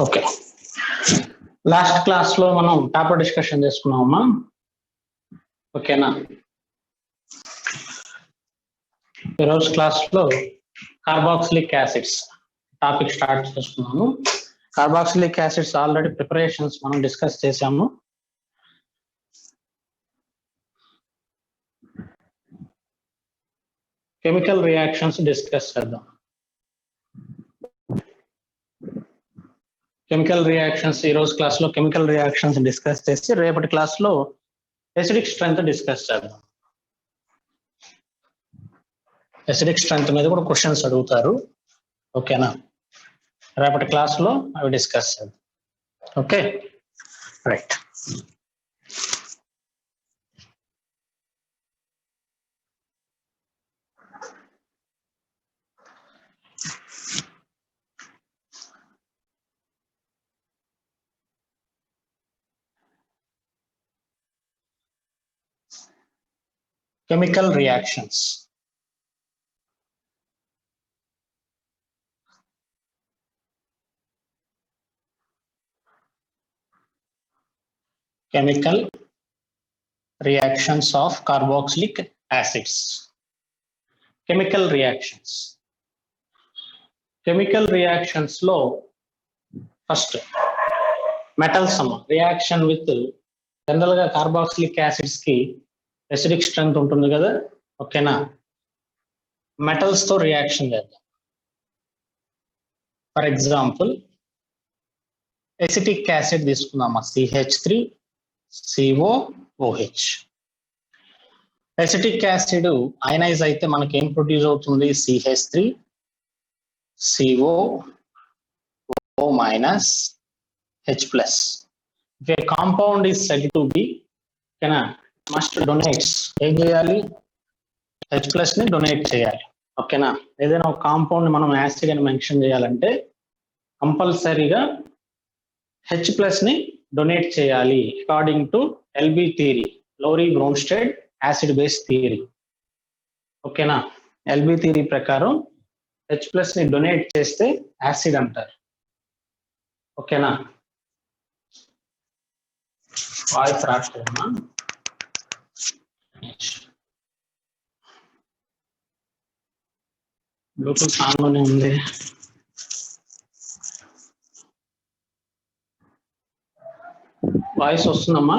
Okay, last class లో మనం topic discussion చేసుకున్నామమ్మా. ఓకేనా, ఈరోజు క్లాస్ లో కార్బాక్సిలిక్ యాసిడ్స్ టాపిక్ స్టార్ట్ చేసుకున్నాము. కార్బాక్సిలిక్ యాసిడ్స్ ఆల్రెడీ ప్రిపరేషన్స్ మనం డిస్కస్ చేసాము. కెమికల్ రియాక్షన్స్ డిస్కస్ చేద్దాం. కెమికల్ రియాక్షన్స్ ఈ రోజు క్లాస్ లో కెమికల్ రియాక్షన్స్ డిస్కస్ చేసి రేపటి క్లాస్ లో ఎసిడిక్ స్ట్రెంత్ డిస్కస్ చేద్దాం. ఎసిడిక్ స్ట్రెంత్ మీద కూడా క్వశ్చన్స్ అడుగుతారు. ఓకేనా, రేపటి క్లాస్ లో అవి డిస్కస్ చేద్దాం. Okay, right. Chemical reactions. Chemical reactions of carboxylic acids. Chemical reactions. Chemical reactions లో ఫస్ట్ మెటల్స్ అమ్మ. రియాక్షన్ విత్ జనరల్ గా కార్బాక్సిలిక్ యాసిడ్స్ కి ఎసిడిక్ స్ట్రెంత్ ఉంటుంది కదా. ఓకేనా, మెటల్స్ తో రియాక్షన్ చేద్దాం. ఫర్ ఎగ్జాంపుల్ ఎసిటిక్ యాసిడ్ తీసుకుందామా, CH3COOH. ఎసిటిక్ యాసిడ్ అయనైజ్ అయితే మనకి ఏం ప్రొడ్యూస్ అవుతుంది, CH3CO-H+. If a compound is said to be, must donates, ఏం చేయాలి, H+ ని డొనేట్ చేయాలి. ఓకేనా, ఏదైనా ఒక కాంపౌండ్ మనం యాసిడ్ అని మెన్షన్ చేయాలంటే కంపల్సరీగా H+ ని డొనేట్ చేయాలి. According to LB theory, Lowry Bronsted acid base theory. ఓకేనా, LB థియరీ ప్రకారం H+ ని డొనేట్ చేస్తే యాసిడ్ అంటారు. ఓకేనా, వాయిస్ రాష్ట్రమా, బ్లూటూత్ ఆన్ లోనే ఉంది. వాయిస్ వస్తుందమ్మా,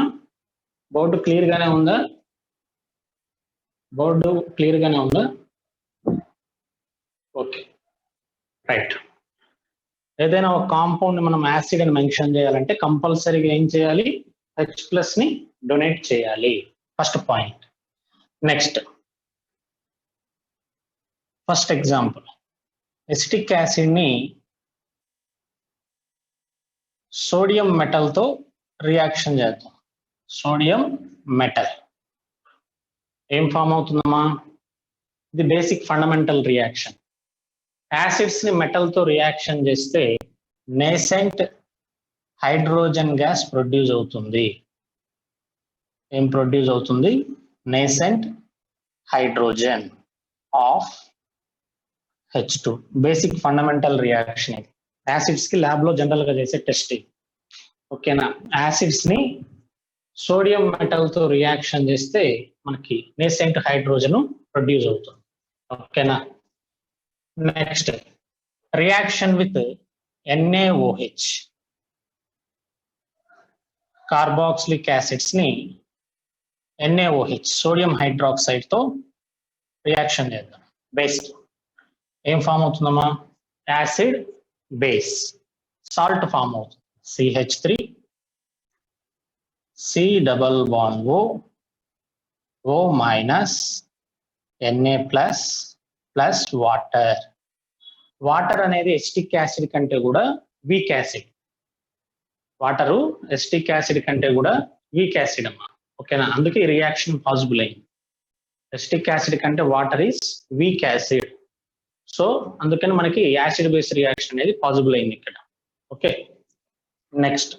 బోర్డు క్లియర్ గానే ఉందా, బోర్డు క్లియర్ గానే ఉందా? Okay, right. ఏదైనా ఒక కాంపౌండ్ మనం యాసిడ్ అని మెన్షన్ చేయాలంటే కంపల్సరీగా ఏం చేయాలి, H+ ని డొనేట్ చేయాలి. First point. Next, first example, acetic acid ని సోడియం మెటల్ తో రియాక్షన్ చేద్దాం. సోడియం మెటల్ ఏం ఫామ్ అవుతుందమ్మా, ఇది బేసిక్ ఫండమెంటల్ రియాక్షన్. యాసిడ్స్ ని మెటల్ తో రియాక్షన్ చేస్తే నేసెంట్ హైడ్రోజన్ గ్యాస్ ప్రొడ్యూస్ అవుతుంది. ఏం ప్రొడ్యూస్ అవుతుంది, nascent hydrogen of H2. Basic fundamental reaction ఇది. యాసిడ్స్ కి ల్యాబ్ లో జనరల్ గా చేసే టెస్టింగ్. ఓకేనా, యాసిడ్స్ ని సోడియం మెటల్ తో రియాక్షన్ చేస్తే మనకి నేసెంట్ హైడ్రోజన్ ప్రొడ్యూస్ అవుతుంది. ఓకేనా, next reaction with NaOH. Carboxylic acids ని NaOH సోడియం హైడ్రాక్సైడ్ తో రియాక్షన్ చేద్దాం. బేస్ ఏం ఫామ్ అవుతుందమ్మా, యాసిడ్ బేస్, సాల్ట్ ఫామ్ అవుతుంది, CH3 C double bond O, O minus Na plus plus water. Water అనేది acetic acid కంటే కూడా weak acid. Water acetic acid కంటే కూడా వీక్ యాసిడ్ అమ్మా. ఓకేనా, అందుకే ఈ రియాక్షన్ పాసిబుల్ అయింది. ఎసిటిక్ యాసిడ్ కంటే water is weak acid. So అందుకని మనకి యాసిడ్ బేస్ రియాక్షన్ అనేది పాసిబుల్ అయింది ఇక్కడ. Okay, next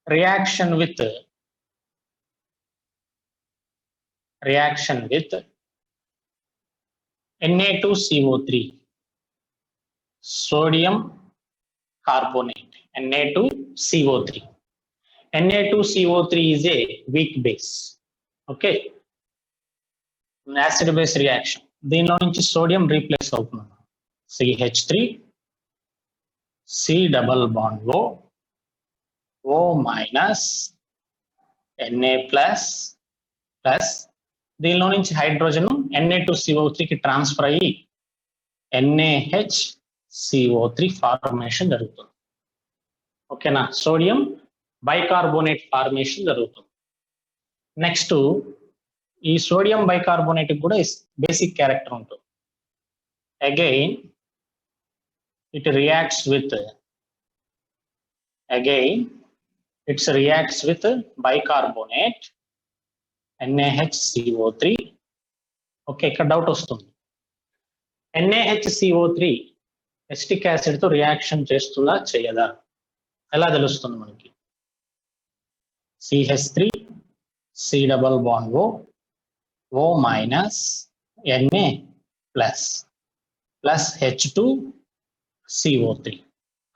reaction with Na2CO3, sodium carbonate, Na2CO3. Na2CO3 is a weak base. Okay, acid base reaction. దీనిలో నుంచి సోడియం రీప్లేస్ అవుతుంది. CH3, C double bond O, O minus Na plus plus దీనిలో నుంచి hydrogen Na2CO3 కి transfer అయ్యి NaHCO3 formation జరుగుతుంది. ఓకేనా, sodium bicarbonate formation జరుగుతుంది. నెక్స్ట్ ఈ సోడియం బైకార్బోనేట్ కూడా బేసిక్ క్యారెక్టర్ ఉంటుంది. Again it reacts with bicarbonate NaHCO3. Okay, ఇక్కడ డౌట్ వస్తుంది. NaHCO3 ఎసిటిక్ యాసిడ్ తో రియాక్షన్ చేస్తుందా చేయదా, ఎలా తెలుస్తుంది మనకి? CH3, C double bond O, O minus Na plus plus H2CO3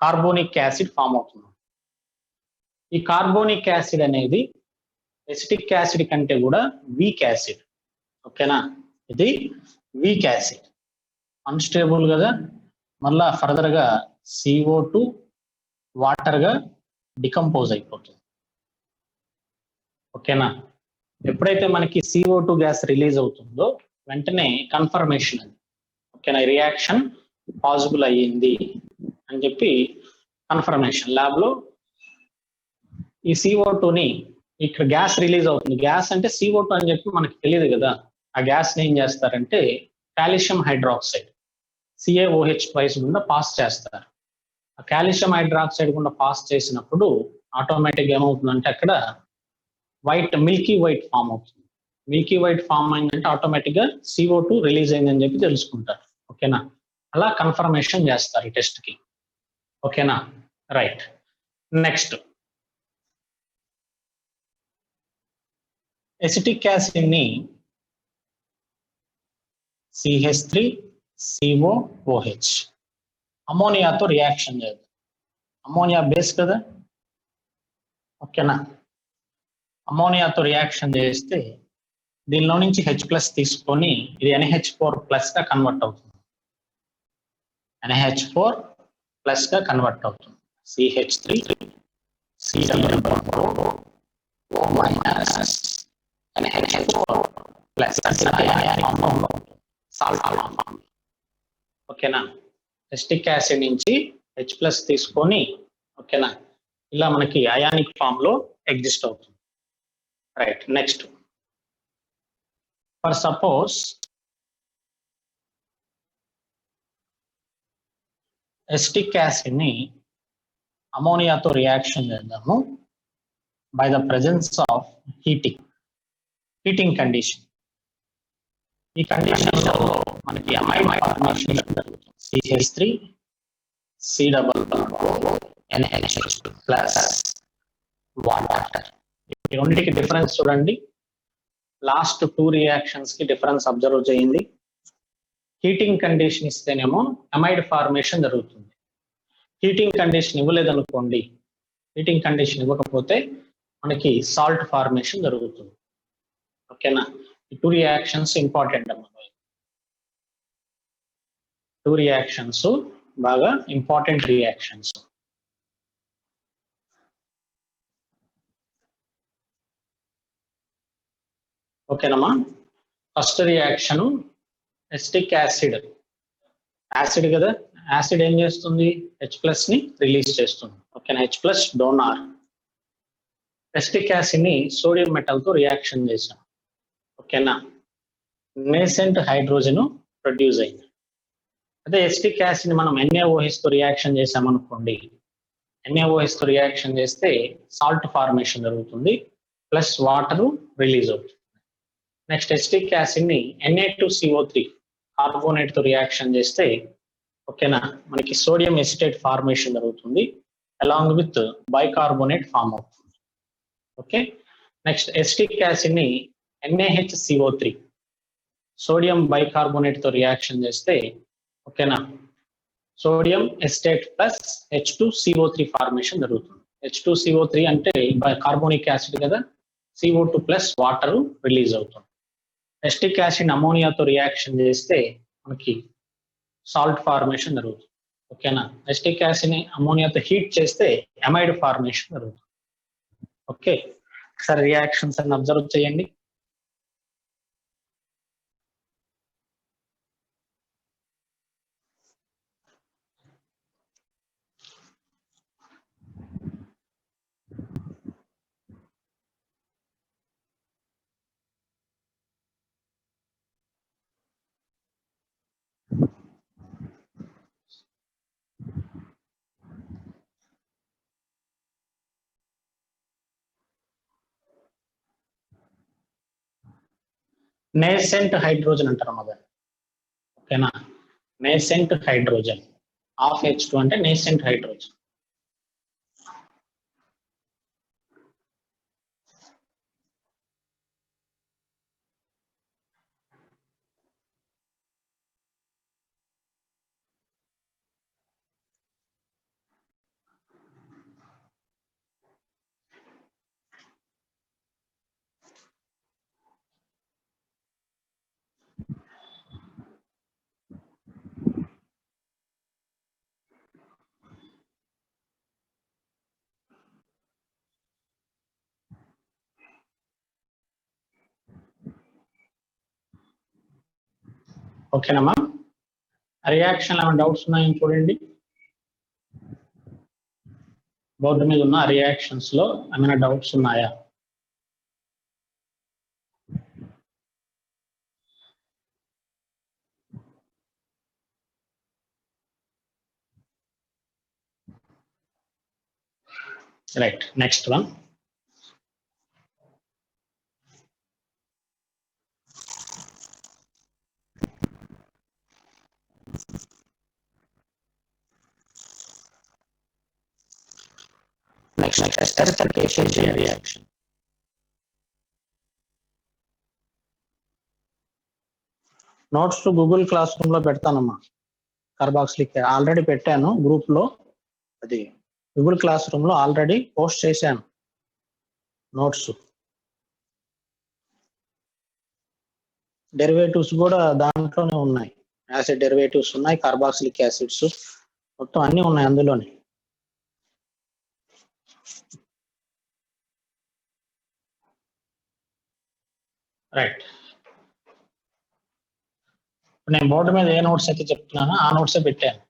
carbonic acid form అవుతుంది. ఈ కార్బోనిక్ యాసిడ్ అనేది ఎసిటిక్ యాసిడ్ కంటే కూడా వీక్ యాసిడ్. ఓకేనా, ఇది వీక్ యాసిడ్, అన్స్టేబుల్ కదా, మళ్ళా ఫర్దర్ గా CO2 వాటర్ గా డికంపోజ్ అయిపోతుంది. ఓకేనా, ఎప్పుడైతే మనకి CO2 గ్యాస్ రిలీజ్ అవుతుందో వెంటనే కన్ఫర్మేషన్ అది. ఓకేనా, రియాక్షన్ పాసిబుల్ అయ్యింది అని చెప్పి కన్ఫర్మేషన్. ల్యాబ్ లో ఈ CO2ని ఇక్కడ గ్యాస్ రిలీజ్ అవుతుంది. గ్యాస్ అంటే CO2 అని చెప్పి మనకి తెలియదు కదా. ఆ గ్యాస్ ని ఏం చేస్తారంటే కాల్షియం హైడ్రాక్సైడ్ CaOH ట్వైస్ గుండా పాస్ చేస్తారు. ఆ కాల్షియం హైడ్రాక్సైడ్ గుండా పాస్ చేసినప్పుడు ఆటోమేటిక్ ఏమవుతుందంటే అక్కడ మిల్కీ వైట్ ఫామ్ అవుతుంది. మిల్కీ వైట్ ఫామ్ అయిందంటే ఆటోమేటిక్ గా CO2 రిలీజ్ అయిందని చెప్పి తెలుసుకుంటారు. ఓకేనా, అలా కన్ఫర్మేషన్ చేస్తారు ఈ టెస్ట్ కి. ఓకేనా, రైట్. నెక్స్ట్ ఎసిటిక్ యాసిడ్ ని CH3COOH అమోనియాతో రియాక్షన్ చేద్దాం. అమోనియా బేస్ కదా. ఓకేనా, అమోనియాతో రియాక్షన్ చేస్తే దీనిలో నుంచి H+ తీసుకొని ఇది NH4+ గా కన్వర్ట్ అవుతుంది. NH4+ గా కన్వర్ట్ అవుతుంది. CH3 C double bond O minus NH4+ salt form. ఓకేనా, ఎసిటిక్ యాసిడ్ నుంచి H+ తీసుకొని ఓకేనా ఇలా మనకి అయానిక్ ఫామ్ లో ఎగ్జిస్ట్ అవుతుంది. Right. Next for suppose acetic acid ని అమోనియాతో రియాక్షన్ చేద్దాము by the presence of heating condition. ఈ కండిషన్ లో మనకి అమైడ్ ఫార్మేషన్ జరుగుతుంది. CH3 C double bond NH2 plus water. ఈ రెండింటికి డిఫరెన్స్ చూడండి. లాస్ట్ 2 రియాక్షన్స్ కి డిఫరెన్స్ అబ్జర్వ్ చేయండి. హీటింగ్ కండిషన్ ఇస్తేనేమో అమైడ్ ఫార్మేషన్ జరుగుతుంది. హీటింగ్ కండిషన్ ఇవ్వలేదనుకోండి, హీటింగ్ కండిషన్ ఇవ్వకపోతే మనకి సాల్ట్ ఫార్మేషన్ జరుగుతుంది. ఓకేనా, ఈ 2 రియాక్షన్స్ ఇంపార్టెంట్ అన్నమాట. 2 రియాక్షన్స్ బాగా ఇంపార్టెంట్ రియాక్షన్స్. ఓకేనమ్మా, ఫస్ట్ రియాక్షన్ ఎసిటిక్ యాసిడ్ కదా, యాసిడ్ ఏం చేస్తుంది H+ ని రిలీజ్ చేస్తుంది. ఓకేనా, H+ డోనార్. ఎసిటిక్ యాసిడ్ ని సోడియం మెటల్ తో రియాక్షన్ చేసాం. ఓకేనా, నేసెంట్ హైడ్రోజన్ ప్రొడ్యూస్ అయింది. అదే ఎసిటిక్ యాసిడ్ ని మనం NaOH తో రియాక్షన్ చేసామనుకోండి, NaOH తో రియాక్షన్ చేస్తే సాల్ట్ ఫార్మేషన్ జరుగుతుంది, ప్లస్ వాటర్ రిలీజ్ అవుతుంది. నెక్స్ట్ ఎసిటిక్ యాసిడ్ ని Na2CO3 కార్బోనేట్ తో రియాక్షన్ చేస్తే, ఓకేనా, మనకి సోడియం ఎసిటేట్ ఫార్మేషన్ జరుగుతుంది, అలాంగ్ విత్ బైకార్బోనేట్ ఫామ్ అవుతుంది. ఓకే, నెక్స్ట్ ఎసిటిక్ యాసిడ్ ని NaHCO3 సోడియం బైకార్బోనేట్ తో రియాక్షన్ చేస్తే, ఓకేనా, sodium acetate plus H2CO3 formation జరుగుతుంది. H2CO3 అంటే కార్బోనిక్ యాసిడ్ కదా, CO2 ప్లస్ వాటర్ రిలీజ్ అవుతుంది. ఎసిటిక్ యాసిడ్ అమోనియాతో రియాక్షన్ చేస్తే మనకి సాల్ట్ ఫార్మేషన్ జరుగుతుంది. ఓకేనా, ఎసిటిక్ యాసిడ్ ని అమోనియాతో హీట్ చేస్తే అమైడ్ ఫార్మేషన్ జరుగుతుంది. ఓకే, సరే రియాక్షన్స్ అని అబ్జర్వ్ చేయండి. నేసెంట్ హైడ్రోజన్ అంటారు మొదలు. ఓకేనా, నేసెంట్ హైడ్రోజన్ ఆఫ్ H2 అంటే నేసెంట్ హైడ్రోజన్. ఓకేనమ్మా, రియాక్షన్ ఏమైనా డౌట్స్ ఉన్నాయని చూడండి. బోర్డు మీద ఉన్న రియాక్షన్స్ లో ఏమైనా డౌట్స్ ఉన్నాయా? Right, next one. Next esterification reaction. Notes Google class room లో పెడతానమ్మా. కార్బాక్సిలిక్ ఆల్రెడీ పెట్టాను గ్రూప్ లో, అది గూగుల్ క్లాస్ రూమ్ లో ఆల్రెడీ పోస్ట్ చేశాను నోట్స్. డెరివేటివ్స్ కూడా దాంట్లోనే ఉన్నాయి, యాసిడ్ డెరివేటివ్స్ ఉన్నాయి, కార్బాక్సిలిక్ యాసిడ్స్ మొత్తం అన్ని ఉన్నాయి అందులోనే. రైట్, నేను బోర్డు మీద ఏ నోట్స్ అయితే చెప్తున్నానో ఆ నోట్సే పెట్టాను.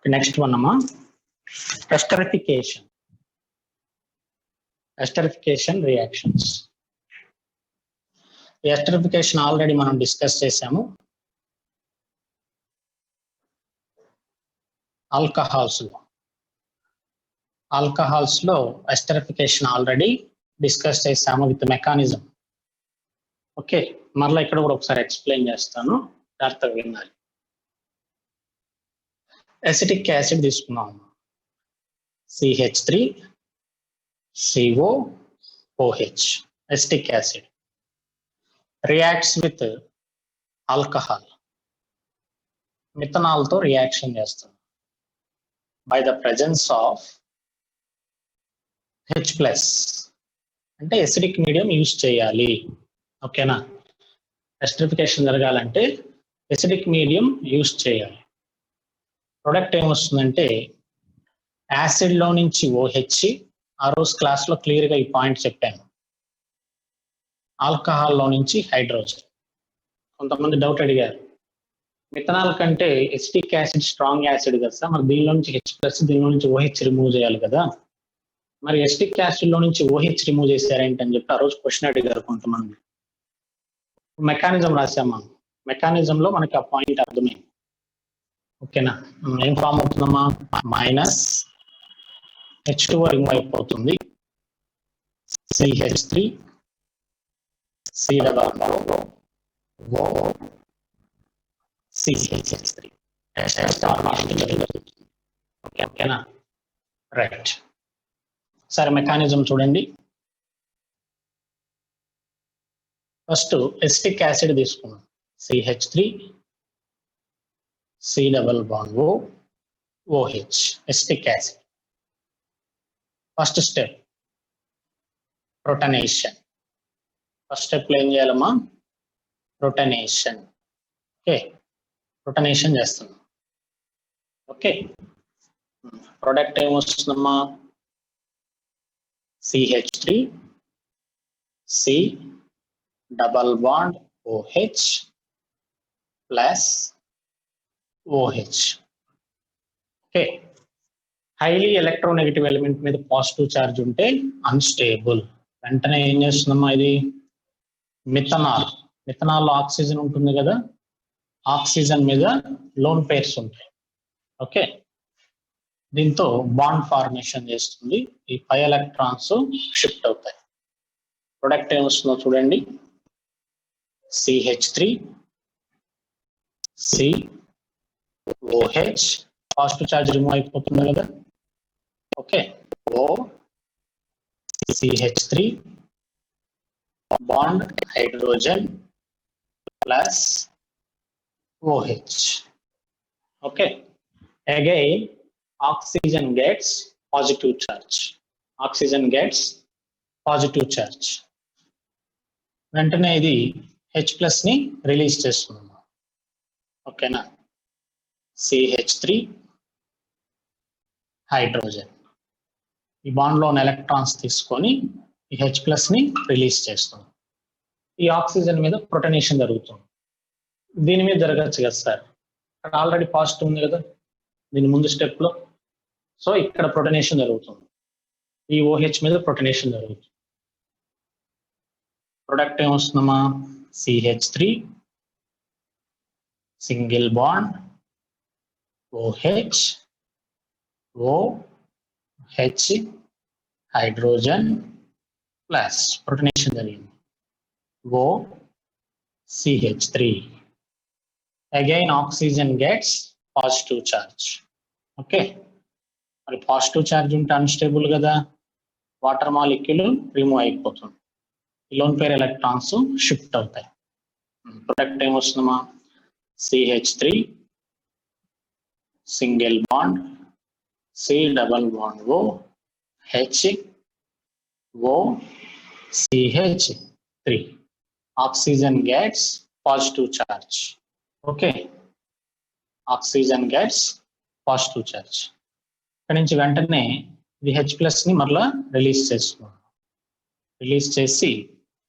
నెక్స్ట్ వన్ అమ్మా, esterification. Esterification reactions. Esterification already మనం డిస్కస్ చేసాము. ఆల్కహాల్స్ లో ఎస్టరిఫికేషన్ ఆల్రెడీ డిస్కస్ చేసాము విత్ మెకానిజం. ఓకే, మరలా ఇక్కడ కూడా ఒకసారి ఎక్స్ప్లెయిన్ చేస్తాను, జాగ్రత్తగా వినాలి. ఎసిటిక్ యాసిడ్ తీసుకున్నాం, CH3COOH, acetic acid reacts with alcohol. Methanol తో రియాక్షన్ చేస్తుంది by the presence of H plus అంటే ఎసిడిక్ మీడియం యూజ్ చేయాలి. ఓకేనా, ఎస్టరిఫికేషన్ జరగాలంటే ఎసిడిక్ మీడియం యూజ్ చేయాలి. ప్రొడక్ట్ ఏమొస్తుందంటే యాసిడ్ లో నుంచి OH, ఆ రోజు క్లాస్ లో క్లియర్ గా ఈ పాయింట్ చెప్పాను. ఆల్కహాల్ లో నుంచి హైడ్రోజన్. కొంతమంది డౌట్ అడిగారు, మిథనాల్ కంటే ఎసిటిక్ యాసిడ్ స్ట్రాంగ్ యాసిడ్ కదా సార్, మరి దీనిలో నుంచి H+, దీనిలో నుంచి OH రిమూవ్ చేయాలి కదా, మరి ఎసిటిక్ యాసిడ్ లో నుంచి OH రిమూవ్ చేశారేంటని చెప్పి ఆ రోజు క్వశ్చన్ అడిగారు కొంతమంది. మెకానిజం రాసామా, మెకానిజం లో మనకి ఆ పాయింట్ అర్థమైంది. ఓకేనా, ఏం ఫామ్ అవుతుందమ్మా, మైనస్ H2O రిమూవ్ అయిపోతుంది, CH3 CH3 ఓకేనా, రైట్. సరే మెకానిజం చూడండి. ఫస్ట్ ఎసిటిక్ యాసిడ్ తీసుకున్నాం, CH3 COOH acetic acid. First step protonation. First step లో ఏం చేయాలమ్మా, ప్రొటనేషన్. ఓకే, ప్రొటనేషన్ చేస్తున్నాం. ఓకే, ప్రొడక్ట్ ఏమొస్తుందమ్మా, CH3 C double bond OH plus OH. Okay, highly electronegative element మీద పాజిటివ్ ఛార్జ్ ఉంటే unstable. వెంటనే ఏం చేస్తుందమ్మా, ఇది మిథనాల్. మిథనాల్ ఆక్సిజన్ ఉంటుంది కదా, ఆక్సిజన్ మీద లోన్ పేర్స్ ఉంటాయి. ఓకే, దీంతో బాండ్ ఫార్మేషన్ చేస్తుంది, ఈ 5 ఎలక్ట్రాన్స్ షిఫ్ట్ అవుతాయి. ప్రొడక్ట్ ఏమొస్తుందో చూడండి, CH3 COH positive charge remove అయిపోతుంది కదా. Okay, CH3 bond hydrogen plus OH. Okay, again oxygen gets positive charge. Oxygen gets positive charge. వెంటనే ఇది H+ ని రిలీజ్ చేస్తుంది. ఓకేనా, CH3 హైడ్రోజన్ ఈ బాండ్ లో ఎలక్ట్రాన్స్ తీసుకొని ఈ H+ ని రిలీజ్ చేస్తుంది. ఈ ఆక్సిజన్ మీద ప్రొటనేషన్ జరుగుతుంది. దీని మీద జరగచ్చు కదా సార్, అక్కడ ఆల్రెడీ పాజిటివ్ ఉంది కదా దీని ముందు స్టెప్ లో. సో ఇక్కడ ప్రొటనేషన్ జరుగుతుంది, ఈ OH మీద ప్రొటనేషన్ జరుగుతుంది. ప్రొడక్ట్ ఏమొస్తుందమ్మా, CH3 single bond OH OH hydrogen plus protonation జరిగింది CH3. Again oxygen gets positive charge. Okay, మరి పాజిటివ్ ఛార్జ్ ఉంటే అన్స్టేబుల్ కదా, వాటర్ మాలిక్యూల్ రిమూవ్ అయిపోతుంది, లోన్ పేర్ ఎలక్ట్రాన్స్ షిఫ్ట్ అవుతాయి. ప్రొడక్ట్ ఏమొస్తుందమ్మా, CH3 single bond C double bond OH CH3. Oxygen gets positive charge. Okay, oxygen gets positive charge. ఇక్కడ నుంచి వెంటనే ఇది H+ ని మరలా రిలీజ్ చేస్తున్నాం. రిలీజ్ చేసి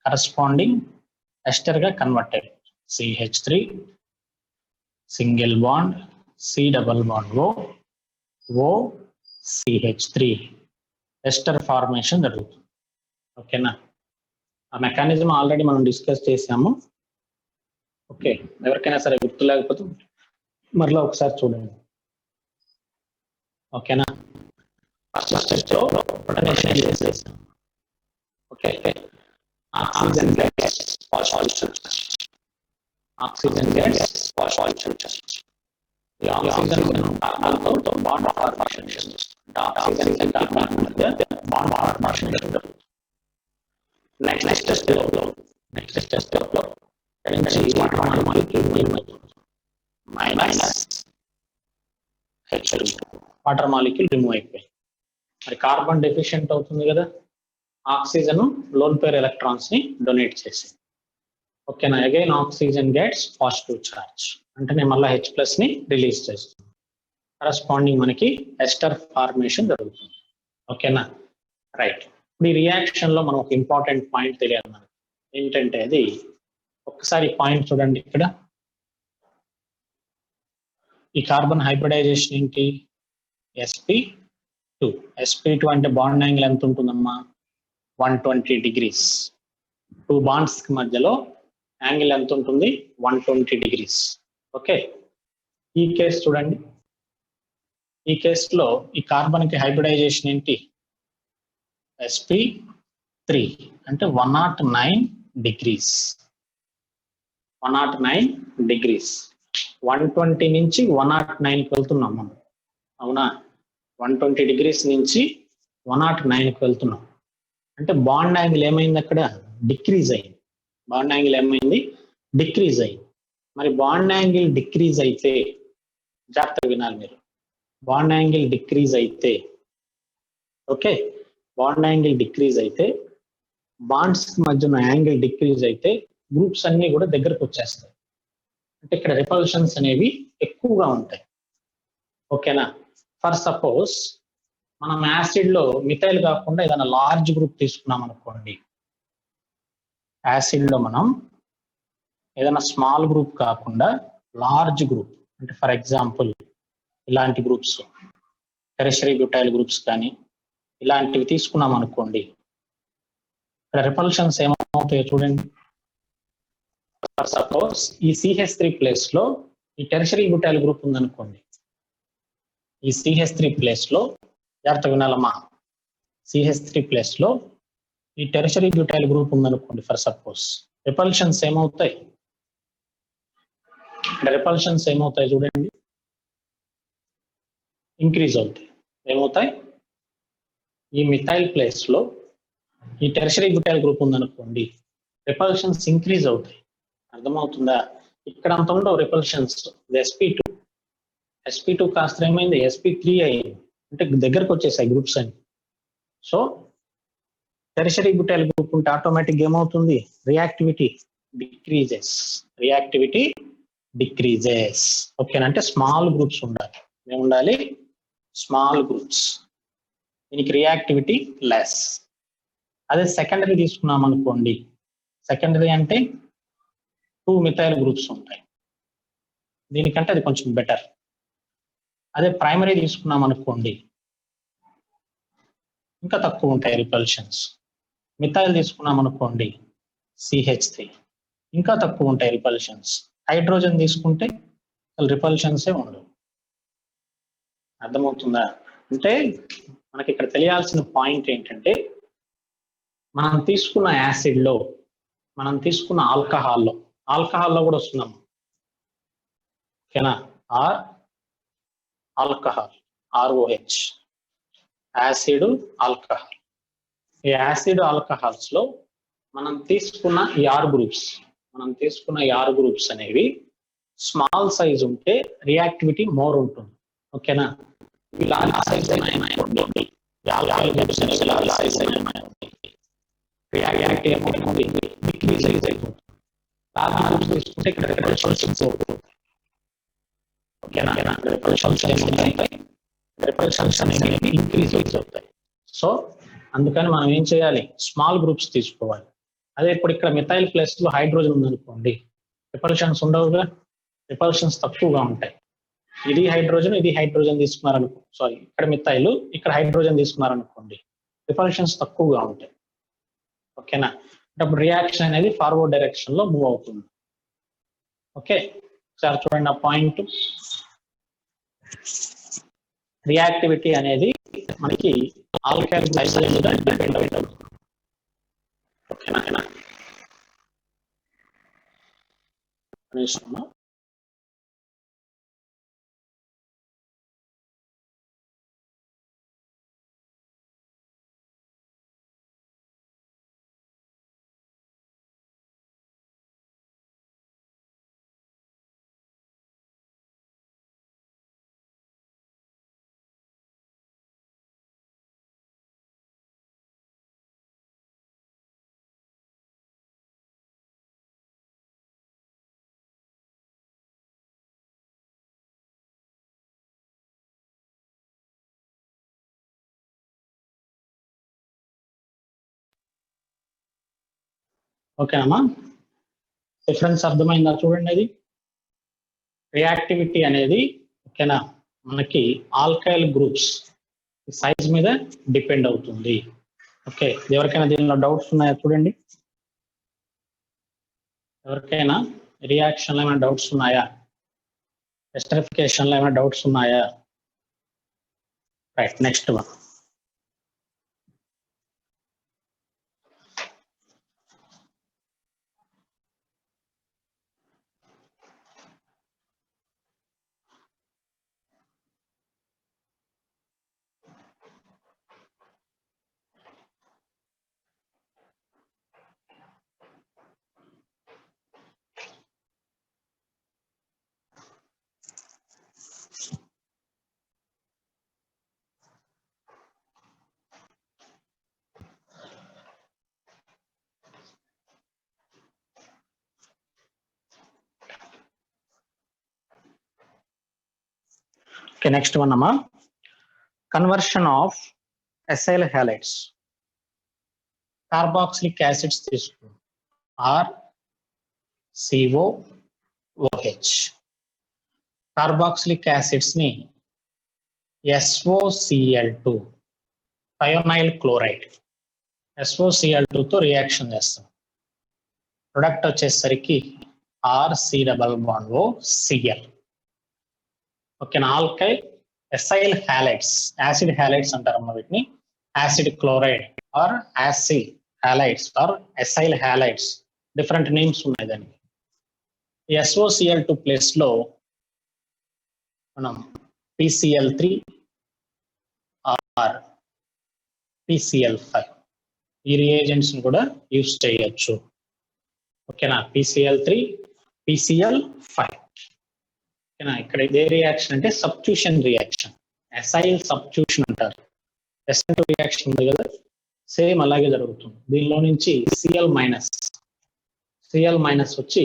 కరస్పాండింగ్ ఎస్టర్ గా కన్వర్ట్ అయ్యింది. CH3 single bond C double bond CH3 ester formation జరుగుతుంది. ఓకేనా, ఆ మెకానిజం ఆల్రెడీ మనం డిస్కస్ చేసాము. ఓకే, ఎవరికైనా సరే గుర్తు లేకపోతే మరలా ఒకసారి చూడండి. ఓకేనా, ఫస్ట్ స్టెప్ లో ప్రొటనేషన్ చేసేసాం. Okay, oxygen gets positive charge. Oxygen gets positive charge. ఈ ఆక్సిజన్ కార్బన్తో బాండ్ ఫార్మేషన్ చేస్తుంది. ఆక్సిజన్ కార్బన్ మధ్య బాండ్ ఫార్మేషన్ జరుగుతుంది. నెక్స్ట్ స్టెప్ లో water molecule minus H2 water molecule remove అయిపోయింది. మరి కార్బన్ డెఫిషియెంట్ అవుతుంది కదా, ఆక్సిజన్ లోన్ పేర్ ఎలక్ట్రాన్స్ ని డొనేట్ చేసింది. ఓకేనా, again oxygen gets positive charge, అంటే నేను మళ్ళీ H+ ని రిలీజ్ చేస్తుంది. కరస్పాండింగ్ మనకి ఎస్టర్ ఫార్మేషన్ జరుగుతుంది. ఓకేనా, రైట్. ఇప్పుడు ఈ రియాక్షన్ లో మనం ఒక ఇంపార్టెంట్ పాయింట్ తెలియాలి మనకి, ఏంటంటే అది ఒక్కసారి పాయింట్ చూడండి. ఇక్కడ ఈ కార్బన్ హైబ్రిడైజేషన్ ఏంటి, sp2. sp2 అంటే బాండ్ యాంగిల్ ఎంత ఉంటుందమ్మా, 120 degrees. 2 బాండ్స్ కి మధ్యలో యాంగిల్ ఎంత ఉంటుంది, 120 degrees. ఓకే, ఈ కేసు చూడండి. ఈ కేసులో ఈ కార్బన్ కి హైబ్రిడైజేషన్ ఏంటి, sp3 అంటే 109 degrees. 109 degrees. 120 నుంచి 109కి వెళ్తున్నాం మనం, అవునా. 120 degrees నుంచి 109కి వెళ్తున్నాం అంటే బాండ్ యాంగిల్ ఏమైంది, అక్కడ డిక్రీజ్ అయింది. బాండ్ యాంగిల్ ఏమైంది, డిక్రీజ్ అయింది. మరి బాండ్ యాంగిల్ డిక్రీజ్ అయితే, జాగ్రత్తగా వినాలి మీరు, బాండ్ యాంగిల్ డిక్రీజ్ అయితే, ఓకే, బాండ్ యాంగిల్ డిక్రీజ్ అయితే, బాండ్స్ మధ్యన యాంగిల్ డిక్రీజ్ అయితే గ్రూప్స్ అన్ని కూడా దగ్గరకు వచ్చేస్తాయి. అంటే ఇక్కడ రిపల్షన్స్ అనేవి ఎక్కువగా ఉంటాయి. ఓకేనా, ఫర్ సపోజ్ మనం యాసిడ్ లో మిథైల్ కాకుండా ఏదైనా లార్జ్ గ్రూప్ తీసుకున్నాం అనుకోండి, యాసిడ్ లో మనం ఏదైనా స్మాల్ గ్రూప్ కాకుండా లార్జ్ గ్రూప్, అంటే ఫర్ ఎగ్జాంపుల్ ఇలాంటి గ్రూప్స్, టెర్షియరీ బ్యూటైల్ గ్రూప్స్ కానీ ఇలాంటివి తీసుకున్నాం అనుకోండి, ఇక్కడ రిపల్షన్స్ ఏమవుతాయో చూడండి. ఫర్ సపోజ్ ఈ CH3 ప్లేస్ లో ఈ టెర్షియరీ బ్యూటైల్ గ్రూప్ ఉందనుకోండి, ఈ CH3 ప్లేస్ లో, జాగ్రత్త వినాలమ్మా, CH3 ప్లేస్ లో ఈ టెర్షియరీ బ్యూటైల్ గ్రూప్ ఉందనుకోండి ఫర్ సపోజ్, రిపల్షన్స్ ఏమవుతాయి, రిపల్షన్స్ ఏమవుతాయి చూడండి, ఇంక్రీజ్ అవుతాయి. ఏమవుతాయి, ఈ మిథైల్ ప్లేస్ లో ఈ టెర్షియరీ బ్యూటైల్ గ్రూప్ ఉందనుకోండి, రిపల్షన్స్ ఇంక్రీజ్ అవుతాయి. అర్థమవుతుందా, ఇక్కడ అంత ఉండవు రిపల్షన్స్. sp2 కాస్త ఏమైంది, sp3 అయింది, అంటే దగ్గరకు వచ్చేసాయి గ్రూప్స్ అని. సో టెర్షియరీ బ్యూటైల్ గ్రూప్ ఉంటే ఆటోమేటిక్ ఏమవుతుంది, రియాక్టివిటీ డిక్రీజెస్, రియాక్టివిటీ డిక్రీజెస్. ఓకేనా, అంటే స్మాల్ గ్రూప్స్ ఉండాలి. ఏముండాలి, స్మాల్ గ్రూప్స్, దీనికి రియాక్టివిటీ లెస్. అదే సెకండరీ తీసుకున్నాం అనుకోండి, సెకండరీ అంటే 2 మిథైల్ గ్రూప్స్ ఉంటాయి, దీనికంటే అది కొంచెం బెటర్. అదే ప్రైమరీ తీసుకున్నాం అనుకోండి, ఇంకా తక్కువ ఉంటాయి రిపల్షన్స్. మిథైల్ తీసుకున్నాం అనుకోండి, CH3, ఇంకా తక్కువ ఉంటాయి రిపల్షన్స్. హైడ్రోజన్ తీసుకుంటే అసలు రిపల్షన్సే ఉండవు. అర్థమవుతుందా, అంటే మనకి ఇక్కడ తెలియాల్సిన పాయింట్ ఏంటంటే, మనం తీసుకున్న యాసిడ్ లో, మనం తీసుకున్న ఆల్కహాల్లో కూడా వస్తున్నాం. ఓకేనా, ఆల్కహాల్, ROH, యాసిడ్ ఆల్కహాల్. ఈ యాసిడ్ ఆల్కహాల్స్ లో మనం తీసుకున్న ఈ 6 గ్రూప్స్ అనేవి స్మాల్ సైజ్ ఉంటే రియాక్టివిటీ మోర్ ఉంటుంది. ఓకేనా, లార్జ్ సైజ్ రియాక్టివిటీ ఏమవుతుంది, డిక్రీజ్ అయిపోతుంది. లార్జ్ గ్రూప్స్ తీసుకుంటే ఇక్కడ రిపల్షన్స్ అవుతుంది. ఓకేనా, రిపల్షన్స్ అనేవి ఇంక్రీజ్ అవుతాయి. సో అందుకని మనం ఏం చేయాలి, స్మాల్ గ్రూప్స్ తీసుకోవాలి. అదే ఇప్పుడు ఇక్కడ మిథైల్ ప్లేస్ లో హైడ్రోజన్ ఉందనుకోండి, రిపల్షన్స్ ఉండవుగా, రిపల్షన్స్ తక్కువగా ఉంటాయి. ఇది హైడ్రోజన్ తీసుకున్నారనుకో, సారీ ఇక్కడ మిథైల్, ఇక్కడ హైడ్రోజన్ తీసుకున్నారనుకోండి, రిపల్షన్స్ తక్కువగా ఉంటాయి. ఓకేనా, అంటే అప్పుడు రియాక్షన్ అనేది ఫార్వర్డ్ డైరెక్షన్ లో మూవ్ అవుతుంది. ఓకే, ఒకసారి చూడండి ఆ పాయింట్. రియాక్టివిటీ అనేది మనకి ఆల్కైల్ గ్లైకోజన్ మీద డిపెండ్ అవుతుంది. ఓకేనా, ఓకేనమ్మా, డిఫరెన్స్ అర్థమైందా చూడండి. అది రియాక్టివిటీ అనేది ఓకేనా మనకి ఆల్కైల్ గ్రూప్స్ సైజ్ మీద డిపెండ్ అవుతుంది. ఓకే, ఎవరికైనా దీనిలో డౌట్స్ ఉన్నాయా చూడండి. ఎవరికైనా రియాక్షన్ లో ఏమైనా డౌట్స్ ఉన్నాయా, ఎస్టరిఫికేషన్ లో ఏమైనా డౌట్స్ ఉన్నాయా? Right, next one. Okay, next one amma, conversion of acyl halides carboxylic acids తీసుకు RCOOH carboxylic acids ని SOCl2 thionyl chloride SOCl2 తో రియాక్షన్ చేస్తాం. ప్రొడక్ట్ వచ్చేసరికి RCOOCl. ఓకేనా, alkyl acyl halides, acid halides అంటారమ్మా వీటిని. Acid chloride or acid halides or acyl halides, different names ఉన్నాయి దానికి. SOCl2 ప్లేస్ లో మనం PCl3 ఆర్ PCl5 ఈ రియేజెంట్స్ కూడా యూస్ చేయొచ్చు. ఓకేనా, PCl3 PCl5. ఓకేనా, ఇక్కడ ఇదే రియాక్షన్ అంటే సబ్స్టిట్యూషన్ రియాక్షన్, ఎసైల్ సబ్స్టిట్యూషన్ అంటారు. SN2 రియాక్షన్ ఉంది కదా, సేమ్ అలాగే జరుగుతుంది. దీనిలో నుంచి Cl మైనస్ వచ్చి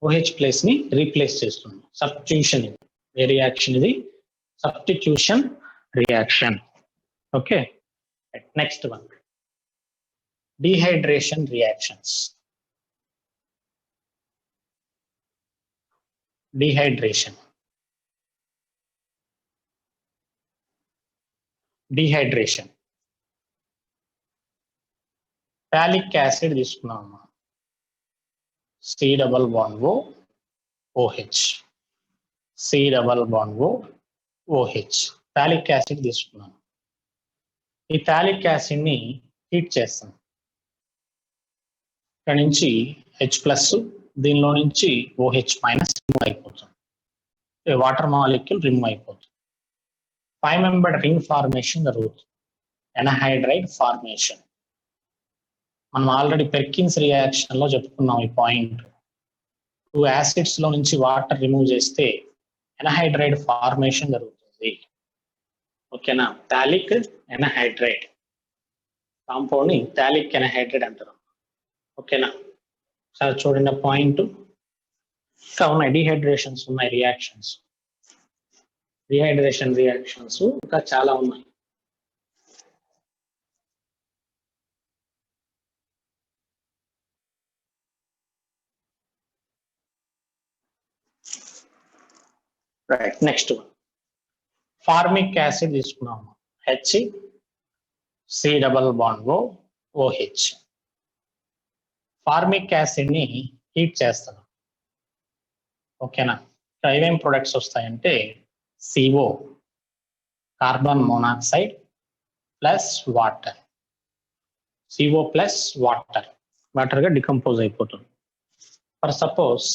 OH ప్లేస్ ని రీప్లేస్ చేస్తుంది. సబ్స్టిట్యూషన్ ఏ రియాక్షన్ ఇది, substitution reaction. Okay, next one, dehydration reactions. Dehydration TOLIC acid తీసుకున్నాం, C+OOH టాలిక్ యాసిడ్ తీసుకున్నాం. ఈ టాలిక్ యాసిడ్ ని హీట్ చేస్తాం. ఇక్కడ నుంచి H+, దీనిలో నుంచి OH- రిమూవ్ అయిపోతుంది, వాటర్ మాలిక్యూల్ రిమూవ్ అయిపోతుంది. 5 మెంబర్డ్ రింగ్ ఫార్మేషన్ జరుగుతుంది, ఎనహైడ్రైడ్ ఫార్మేషన్. మనం ఆల్రెడీ పెర్కిన్స్ రియాక్షన్ లో చెప్పుకున్నాం ఈ పాయింట్. 2 యాసిడ్స్ లో నుంచి వాటర్ రిమూవ్ చేస్తే ఎనహైడ్రైడ్ ఫార్మేషన్ జరుగుతుంది. ఓకేనా, టాలిక్ ఎనహైడ్రైడ్ కాంపౌండ్ ని టాలిక్ ఎనహైడ్రైడ్ అంటారు. ఓకేనా, సార్ చూడండి పాయింట్. ఇంకా ఉన్నాయి డీహైడ్రేషన్స్, ఉన్నాయి రియాక్షన్స్, డిహైడ్రేషన్ రియాక్షన్స్ ఇంకా చాలా ఉన్నాయి. రైట్, నెక్స్ట్ ఫార్మిక్ యాసిడ్ తీసుకున్నాము, HCOOH. ఫార్మిక్ యాసిడ్ ని హీట్ చేస్తాను. ఓకేనా, ఏమేం ప్రొడక్ట్స్ వస్తాయంటే CO carbon monoxide plus water, CO plus water గా డికంపోజ్ అయిపోతుంది. ఫర్ సపోజ్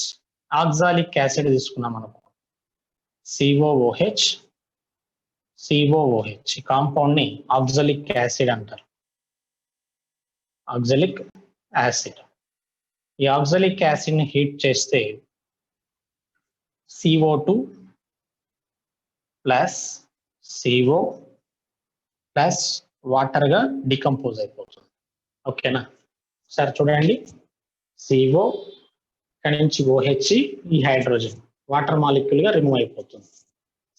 ఆక్సాలిక్ యాసిడ్ తీసుకున్నాం అనుకో, COOH ఈ కాంపౌండ్ ని ఆక్సాలిక్ యాసిడ్ అంటారు. ఆక్సాలిక్ యాసిడ్, ఈ ఆక్సాలిక్ యాసిడ్ ని హీట్ చేస్తే CO2 plus CO plus water గా డికంపోజ్ అయిపోతుంది. ఓకేనా, సరే చూడండి, CO ఇక్కడ నుంచి OH, ఈ హైడ్రోజన్ వాటర్ మాలిక్యూల్ గా రిమూవ్ అయిపోతుంది.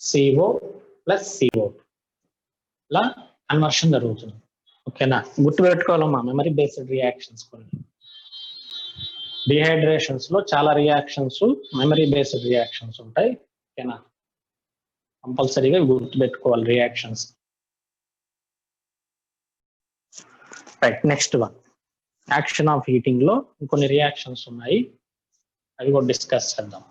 CO ప్లస్ CO2 ఇలా కన్వర్షన్ జరుగుతుంది. ఓకేనా, గుర్తుపెట్టుకోవాలమ్మా మెమరీ బేస్డ్ రియాక్షన్స్ కొన్ని. డిహైడ్రేషన్స్ లో చాలా రియాక్షన్స్ మెమరీ బేస్డ్ రియాక్షన్స్ ఉంటాయి. ఓకేనా, కంపల్సరీగా గుర్తుపెట్టుకోవాలి reactions. Right, next one action of heating లో ఇంకొన్ని రియాక్షన్స్ ఉన్నాయి, అవి కూడా డిస్కస్ చేద్దాం.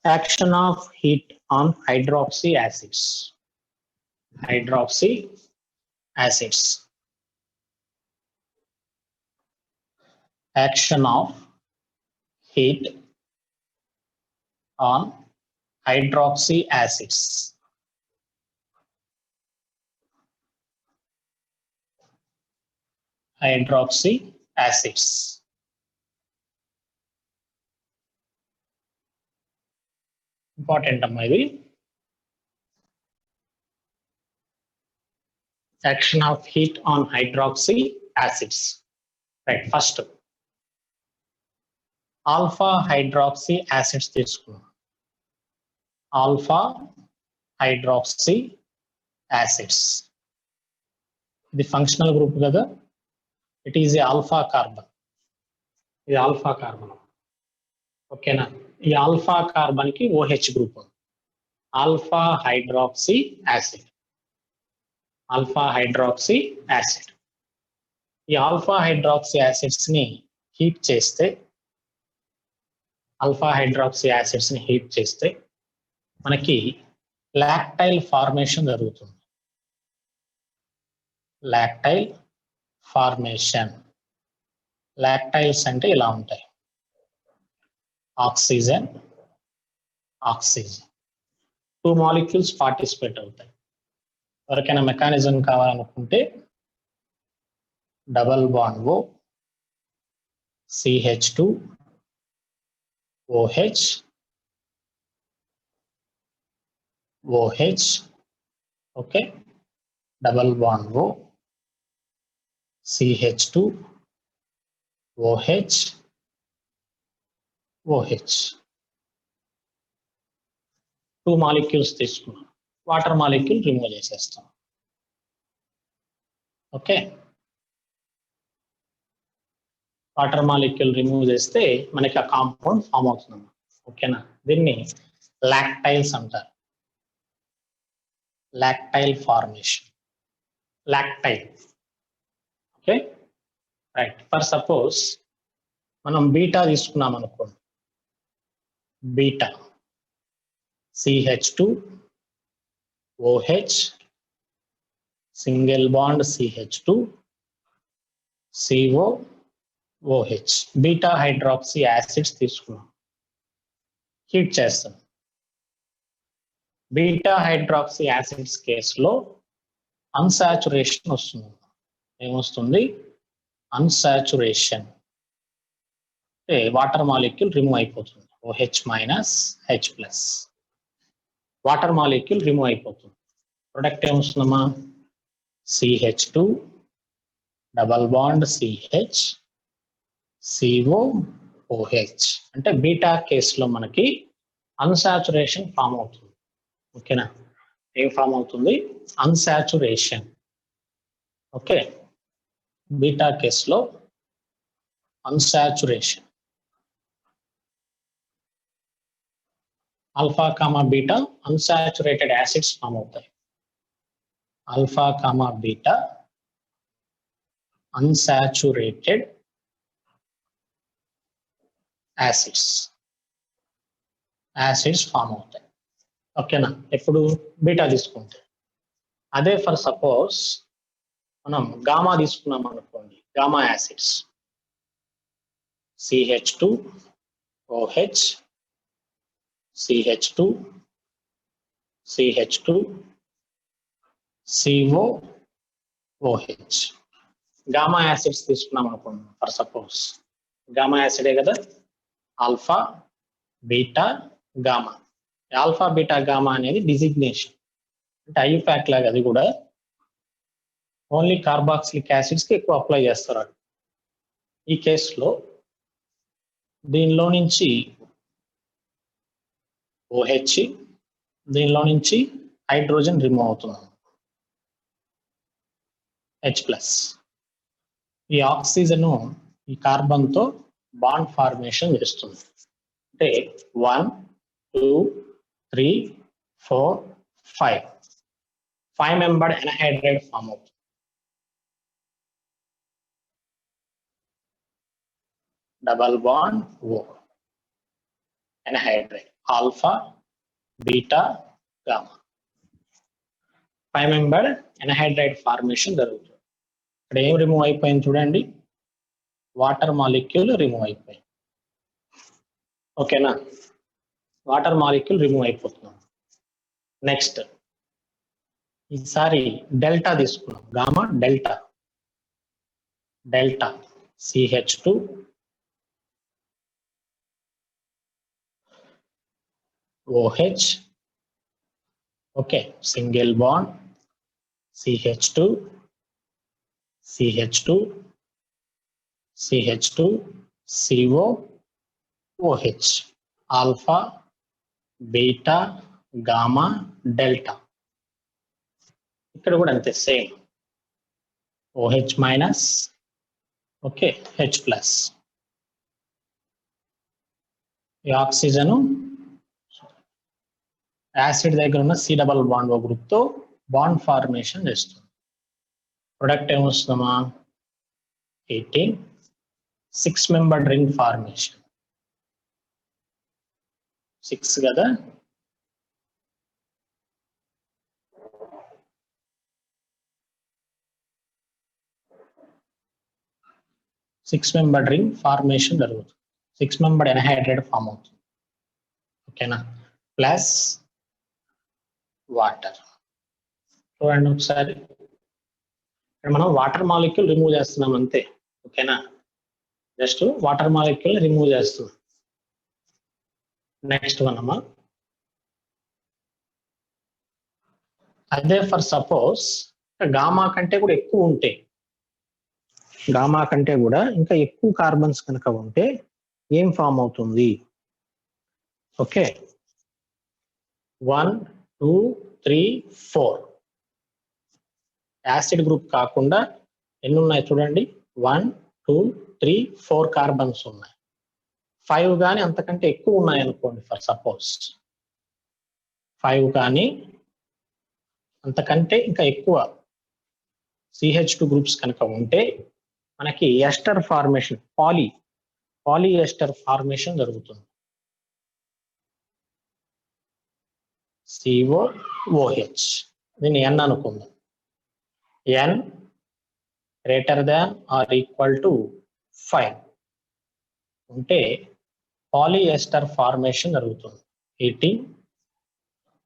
Action of heat on hydroxy acids. Hydroxy acids. Action of heat on hydroxy acids. Hydroxy acids. Important అమ్మా ఇది. Action of heat on hydroxy acids. Right, first alpha hydroxy acids తీసుకున్నాం. Alpha hydroxy acids. ఇది functional group కదా, it is a alpha carbon. ఇది alpha carbon. ఓకేనా, ఈ alpha carbon కి OH group ఉంది, alpha hydroxy acid. Alpha hydroxy acid. ఈ alpha hydroxy acids ని హీట్ చేస్తే, ఆల్ఫా హైడ్రాక్సీ యాసిడ్స్ ని హీట్ చేస్తే మనకి లాక్టైల్ ఫార్మేషన్ జరుగుతుంది. లాక్టైల్ ఫార్మేషన్. లాక్టైల్స్ అంటే ఇలా ఉంటాయి, ఆక్సిజన్ ఆక్సిజన్, 2 మాలిక్యూల్స్ పార్టిసిపేట్ అవుతాయి. ఎవరికైనా మెకానిజం కావాలనుకుంటే double bond O, CH2 OH OH, okay, double bond O, CH2 OH OH. 2 molecules తీసుకున్నాం, వాటర్ మాలిక్యూల్ రిమూవ్ చేసేస్తాం. ఓకే, వాటర్ మాలిక్యూల్ రిమూవ్ చేస్తే మనకి ఆ కాంపౌండ్ ఫామ్ అవుతుంది. ఓకేనా, దీన్ని లాక్టైల్స్ అంటారు. Lactide formation. Lactide. Okay, right. For suppose మనం బీటా తీసుకున్నాం అనుకోండి, beta CH2 OH single bond CH2 CO OH, beta hydroxy acids తీసుకున్నాం, హీట్ చేస్తాం. బీటా హైడ్రాక్సీ యాసిడ్స్ కేసులో అన్సాచురేషన్ వస్తుంది. ఏమొస్తుంది? అన్సాచురేషన్. వాటర్ మాలిక్యూల్ రిమూవ్ అయిపోతుంది, OH minus H plus. Water molecule remove అయిపోతుంది. ప్రొడక్ట్ ఏమొస్తుందమ్మా? CH2 double bond CH CO OH. అంటే beta కేసులో మనకి అన్సాచురేషన్ ఫామ్ అవుతుంది. ఓకేనా, ఏం ఫామ్ అవుతుంది? అన్సాచురేషన్. ఓకే, బీటా కేసులో unsaturation. Alpha comma beta unsaturated acids form అవుతాయి. Alpha comma beta unsaturated acids form అవుతాయి. ఓకేనా, ఎప్పుడు? బీటా తీసుకుంటే. అదే ఫర్ సపోజ్ మనం గామా తీసుకున్నాం అనుకోండి, gamma acids CH2 OH CH2 CH2 CO OH. Gamma acids తీసుకున్నాం అనుకోండి ఫర్ సపోజ్, గామా యాసిడే కదా, alpha beta gamma. Alpha beta gamma అనేది డిజిగ్నేషన్, అంటే ఐయుపాక్ లాగా అది కూడా ఓన్లీ కార్బాక్సిలిక్ యాసిడ్స్ కి ఎక్కువ అప్లై చేస్తారు. ఈ కేసులో దీనిలో నుంచి OH, దీనిలో నుంచి హైడ్రోజన్ రిమూవ్ అవుతుంది, H+. ఈ ఆక్సిజన్ ఈ కార్బన్ తో బాండ్ ఫార్మేషన్ చేస్తుంది. అంటే 1 2 3 4 5 5 మెంబర్డ్ ఎన్హైడ్రైడ్ ఫామ్ అవుతుంది. Double bond O, anhydride alpha beta gamma. 5 membered anhydride formation జరుగుతుంది. ఇక్కడ ఏం రిమూవ్ అయిపోయింది చూడండి, వాటర్ మాలిక్యూల్ రిమూవ్ అయిపోయింది. ఓకేనా, వాటర్ మాలిక్యూల్ రిమూవ్ అయిపోతున్నాం. నెక్స్ట్ ఈసారి డెల్టా తీసుకున్నాం, gamma delta. Delta CH2 OH, okay, single bond CH2 CH2 CH2 CO OH, alpha beta gamma delta. ఇక్కడ కూడా అంతే same, OH minus, okay, H+. ఈ ఆక్సిజన్ యాసిడ్ దగ్గర ఉన్న C double bond O group తో bond formation చేస్తుంది. Product ఏమొస్తుందమ్మా, 18 6 membered ring formation. 6 కదా, సిక్స్ మెంబర్డ్ రింగ్ ఫార్మేషన్ జరుగుతుంది. 6 మెంబర్డ్ ఎన్హైడ్రైడ్ ఫామ్ అవుతుంది. ఓకేనా, ప్లస్ వాటర్. చూడండి ఒకసారి, ఇక్కడ మనం వాటర్ మాలిక్యూల్ రిమూవ్ చేస్తున్నాం అంతే. ఓకేనా, జస్ట్ వాటర్ మాలిక్యూల్ రిమూవ్ చేస్తున్నాం. నెక్స్ట్ వన్ అమ్మా, అదే ఫర్ సపోజ్ గామా కంటే కూడా ఎక్కువ ఉంటే, గామా కంటే కూడా ఇంకా ఎక్కువ కార్బన్స్ కనుక ఉంటే ఏం ఫామ్ అవుతుంది? ఓకే, 1 2 3 4 యాసిడ్ గ్రూప్ కాకుండా ఎన్ని ఉన్నాయి చూడండి, 1 2 3 4 కార్బన్స్ ఉన్నాయి. 5 కానీ అంతకంటే ఎక్కువ ఉన్నాయి అనుకోండి, ఫర్ సపోజ్ 5 కానీ అంతకంటే ఇంకా ఎక్కువ CH2 గ్రూప్స్ కనుక ఉంటే మనకి ఎస్టర్ ఫార్మేషన్, పాలిఎస్టర్ ఫార్మేషన్ జరుగుతుంది. COOH, దీన్ని N అనుకుందాం. N greater than or equal to 5 ఉంటే పాలిఎస్టర్ ఫార్మేషన్ జరుగుతుంది. 18,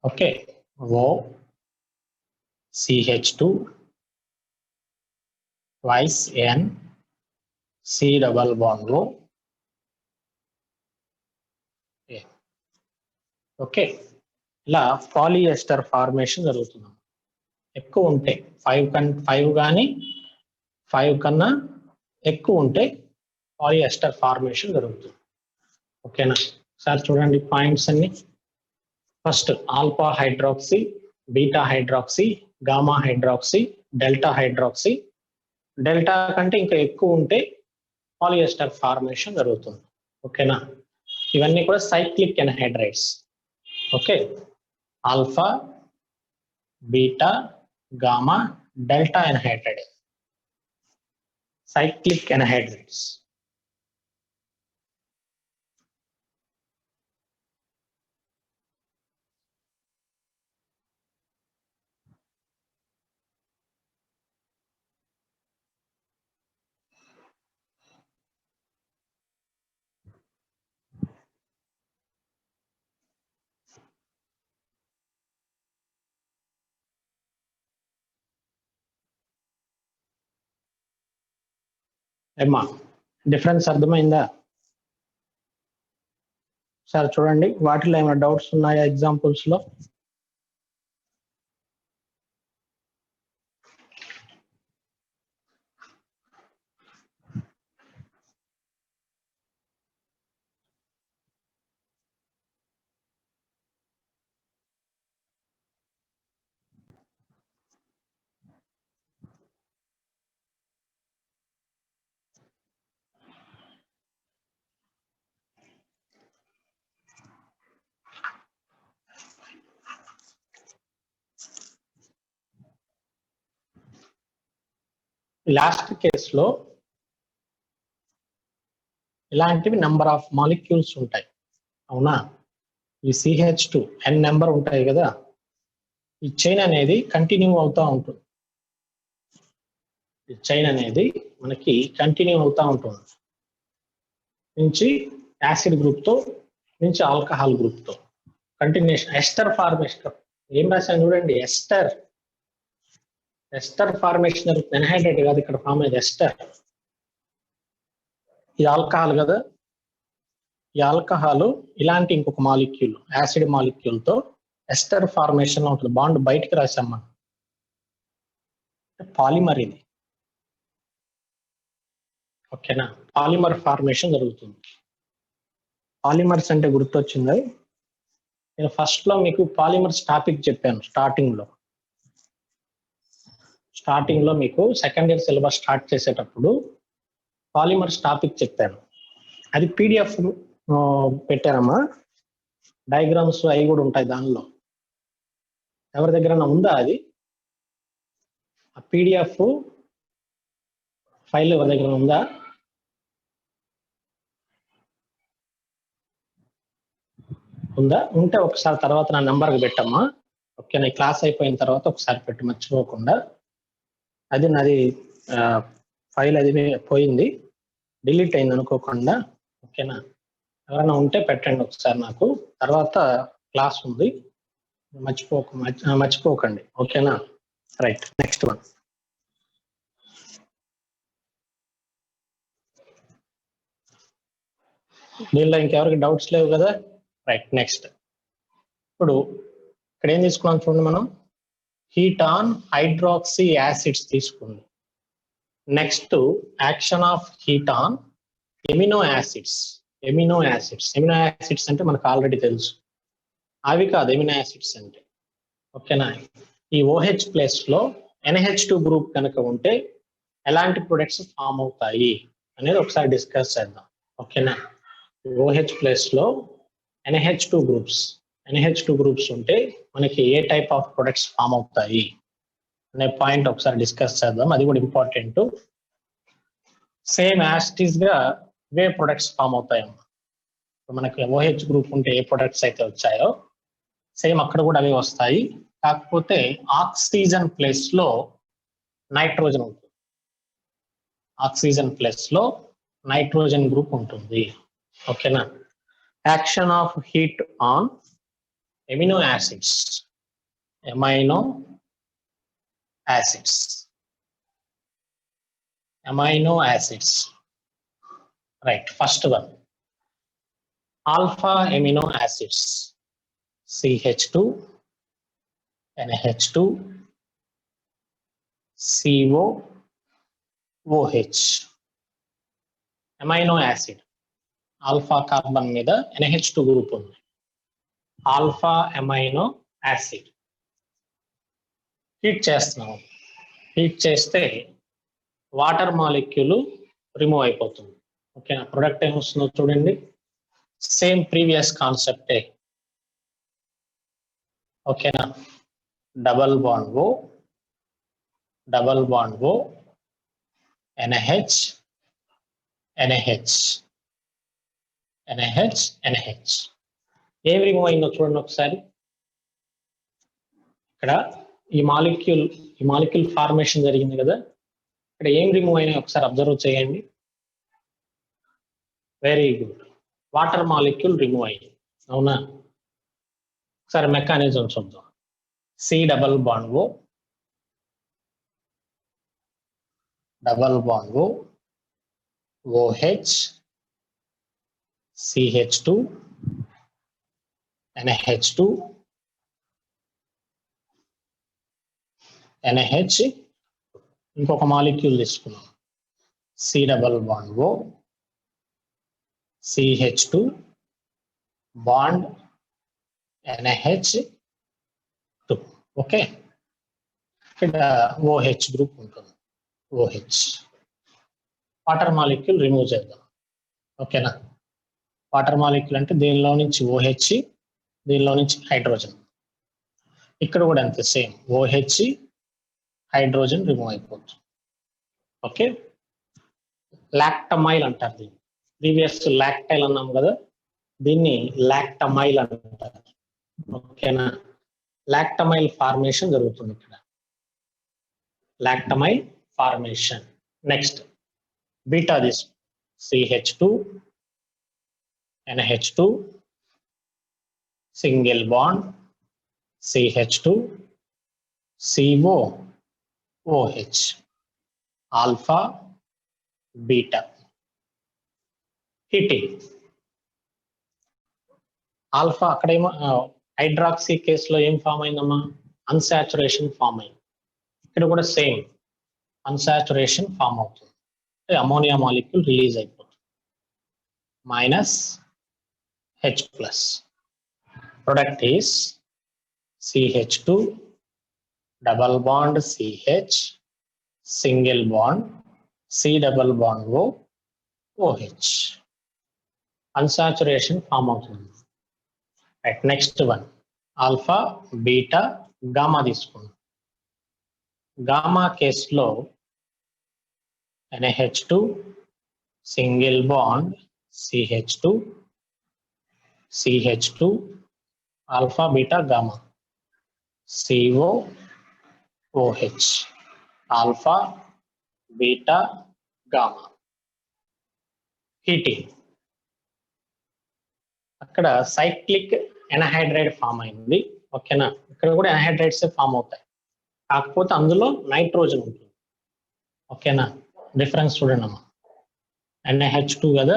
okay, O CH2 twice N C double bond O, okay, ఇలా పాలిఎస్టర్ ఫార్మేషన్ జరుగుతుంది. ఎక్కువ ఉంటే 5 కానీ 5 కన్నా ఎక్కువ ఉంటే పాలిఎస్టర్ ఫార్మేషన్ జరుగుతుంది. ఓకేనా, సార్ చూడండి పాయింట్స్ అన్ని. First alpha hydroxy, beta hydroxy, gamma hydroxy, delta hydroxy. Delta కంటే ఇంకా ఎక్కువ ఉంటే పాలిఎస్టర్ ఫార్మేషన్ జరుగుతుంది. ఓకేనా, ఇవన్నీ కూడా cyclic anhydrides. Okay, alpha beta gamma delta anhydride, cyclic anhydrides. ఏమ్మా డిఫరెన్స్ అర్థమైందా? సార్ చూడండి, వాటిలో ఏమైనా డౌట్స్ ఉన్నాయా ఎగ్జాంపుల్స్ లో? లాస్ట్ కేసులో ఇలాంటివి నంబర్ ఆఫ్ మాలిక్యూల్స్ ఉంటాయి, అవునా? ఈ CH2 n నెంబర్ ఉంటాయి కదా, ఈ చైన్ అనేది కంటిన్యూ అవుతూ ఉంటుంది. ఈ చైన్ అనేది మనకి కంటిన్యూ అవుతూ ఉంటుంది, నుంచి యాసిడ్ గ్రూప్ తో నుంచి ఆల్కహాల్ గ్రూప్ తో కంటిన్యూషన్. ఎస్టర్ ఫార్మేషన్ ఏం రాశాను చూడండి, ఎస్టర్ ఫార్మేషన్ జరుగుతుంది, ఎన్హైడ్రేట్ కాదు ఇక్కడ ఫామ్ అయ్యేది ఎస్టర్. ఇది ఆల్కహాల్ కదా, ఈ ఆల్కహాల్ ఇలాంటి ఇంకొక మాలిక్యూల్ యాసిడ్ మాలిక్యూల్ తో ఎస్టర్ ఫార్మేషన్ లో ఉంటుంది. బాండ్ బయటికి రాసామ్మా, పాలిమర్ ఇది, ఓకేనా? పాలిమర్ ఫార్మేషన్ జరుగుతుంది. పాలిమర్స్ అంటే గుర్తొచ్చింది, నేను ఫస్ట్ లో మీకు పాలిమర్స్ టాపిక్ చెప్పాను స్టార్టింగ్ లో మీకు సెకండ్ ఇయర్ సిలబస్ స్టార్ట్ చేసేటప్పుడు పాలిమర్స్ టాపిక్ చెప్పాను. అది PDF పెట్టారమ్మా, డయాగ్రామ్స్ అవి కూడా ఉంటాయి దానిలో. ఎవరి దగ్గర ఉందా అది? ఆ PDF ఫైల్ ఎవరి దగ్గర ఉందా? ఉంటే ఒకసారి తర్వాత నా నెంబర్కి పెట్టమ్మా, ఓకేనా? క్లాస్ అయిపోయిన తర్వాత ఒకసారి పెట్టు, మర్చిపోకుండా. అది నాది ఫైల్ అది పోయింది, డిలీట్ అయింది అనుకోకుండా, ఓకేనా? ఎవరైనా ఉంటే పెట్టండి ఒకసారి నాకు, తర్వాత క్లాస్ ఉంది, మర్చిపోకండి, ఓకేనా? Right, next one. దీనిలో ఇంకెవరికి డౌట్స్ లేవు కదా? Right, next. ఇప్పుడు ఇక్కడ ఏం తీసుకున్నాం చూడండి, మనం హీట్ ఆన్ హైడ్రాక్సీ యాసిడ్స్ తీసుకుంది. Next action of heat on amino acids అంటే మనకు ఆల్రెడీ తెలుసు, అవి కాదు ఎమినో యాసిడ్స్ అంటే, ఓకేనా? ఈ OH ప్లేస్ లో NH2 గ్రూప్ కనుక ఉంటే ఎలాంటి ప్రొడక్ట్స్ ఫామ్ అవుతాయి అనేది ఒకసారి డిస్కస్ చేద్దాం, ఓకేనా? OH ప్లేస్ లో NH2 గ్రూప్స్ ఉంటే మనకి ఏ టైప్ ఆఫ్ ప్రొడక్ట్స్ ఫామ్ అవుతాయి అనే పాయింట్ ఒకసారి డిస్కస్ చేద్దాం, అది కూడా ఇంపార్టెంట్. సేమ్ యాస్టీస్ గా ఇవే ప్రొడక్ట్స్ ఫామ్ అవుతాయమ్మా. మనకి OH గ్రూప్ ఉంటే ఏ ప్రొడక్ట్స్ అయితే వచ్చాయో సేమ్ అక్కడ కూడా అవి వస్తాయి, కాకపోతే ఆక్సిజన్ ప్లేస్ లో నైట్రోజన్ ఉంటుంది. ఆక్సిజన్ ప్లేస్ లో నైట్రోజన్ గ్రూప్ ఉంటుంది, ఓకేనా? Action of heat on amino acids right. First one alpha amino acids CH2 NH2 CO OH. Amino acid alpha carbon మీద NH2 గ్రూప్ ఉంది, ఆల్ఫా అమైనో యాసిడ్. హీట్ చేస్తున్నాము, heat చేస్తే water molecule remove అయిపోతుంది, ఓకేనా? Product ఏమొస్తుందో చూడండి, same previous కాన్సెప్టే, ఓకేనా? డబల్ బాండ్ ఓ NH ఏం రిమూవ్ అయిందో చూడండి ఒకసారి. ఇక్కడ ఈ మాలిక్యూల్ ఫార్మేషన్ జరిగింది కదా, ఇక్కడ ఏం రిమూవ్ అయినా ఒకసారి అబ్జర్వ్ చేయండి. Very good, water molecule remove అయ్యింది, అవునా? ఒకసారి మెకానిజం చూద్దాం. C double bond O OH, CH2, NH2, NH, ఇంకొక మాలిక్యూల్ తీసుకున్నాం C double bond O, CH2 bond NH2. Okay, ఇక్కడ OH గ్రూప్ ఉంటుంది. OH వాటర్ మాలిక్యూల్ రిమూవ్ చేద్దాం. ఓకేనా, వాటర్ మాలిక్యూల్ అంటే దీనిలో నుంచి OH, దీనిలో నుంచి హైడ్రోజన్. ఇక్కడ కూడా అంతే, సేమ్ OH, హైడ్రోజన్ రిమూవ్ అయిపోతుంది. ఓకే, లాక్టమైల్ అంటారు దీన్ని. ప్రీవియస్ లాక్టైల్ అన్నాం కదా, దీన్ని లాక్టమైల్ అంటారు. ఓకేనా, లాక్టమైల్ ఫార్మేషన్ జరుగుతుంది ఇక్కడ. లాక్టమైల్ ఫార్మేషన్. నెక్స్ట్ బీటా తీసు CH2, NH2, single bond CH2, CO, OH, alpha beta. Heating. Alpha అక్కడేమో హైడ్రాక్సీ కేసులో ఏం ఫామ్ అయిందమ్మా? అన్సాచురేషన్ ఫామ్ అయింది. ఇక్కడ కూడా సేమ్ అన్సాచురేషన్ ఫామ్ అవుతుంది. అమోనియా మాలిక్యూల్ రిలీజ్ అయిపోతుంది. Minus H+. Product is CH2 double bond CH, single bond C double bond O, OH. Unsaturation form అవుతుంది. Right, next one alpha beta gamma తీసుకుందాం. Gamma కేసులో NH2 single bond CH2, CH2 alpha beta gamma CO, OH, alpha beta gamma. Heating. అక్కడ cyclic ఎనహైడ్రైడ్ form అయింది. ఓకేనా, ఇక్కడ కూడా ఎనహైడ్రైడ్స్ form అవుతాయి, కాకపోతే అందులో నైట్రోజన్ ఉంటుంది. ఓకేనా, డిఫరెన్స్ చూడండి అమ్మా. NH2 కదా,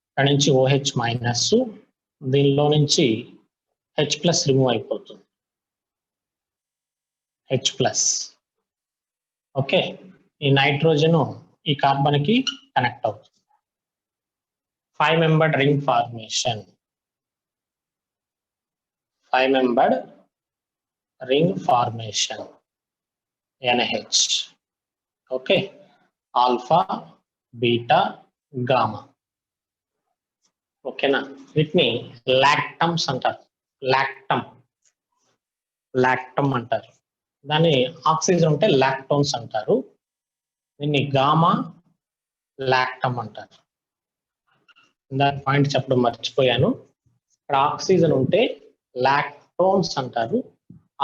అక్కడ నుంచి OH మైనస్, దీనిలో నుంచి H+ రిమూవ్ అయిపోతుంది. H+. ఓకే, ఈ నైట్రోజన్ ఈ కార్బన్ కి కనెక్ట్ అవుతుంది. 5-membered ring formation. 5-membered ring formation NH. Okay, alpha beta gamma. ఓకేనా, వీటిని లాక్టమ్స్ అంటారు. లాక్టమ్ అంటారు. దాన్ని ఆక్సిజన్ ఉంటే లాక్టోన్స్ అంటారు. దీన్ని గామా లాక్టమ్ అంటారు. దాని పాయింట్ చెప్పడం మర్చిపోయాను. ఇక్కడ ఆక్సిజన్ ఉంటే లాక్టోన్స్ అంటారు,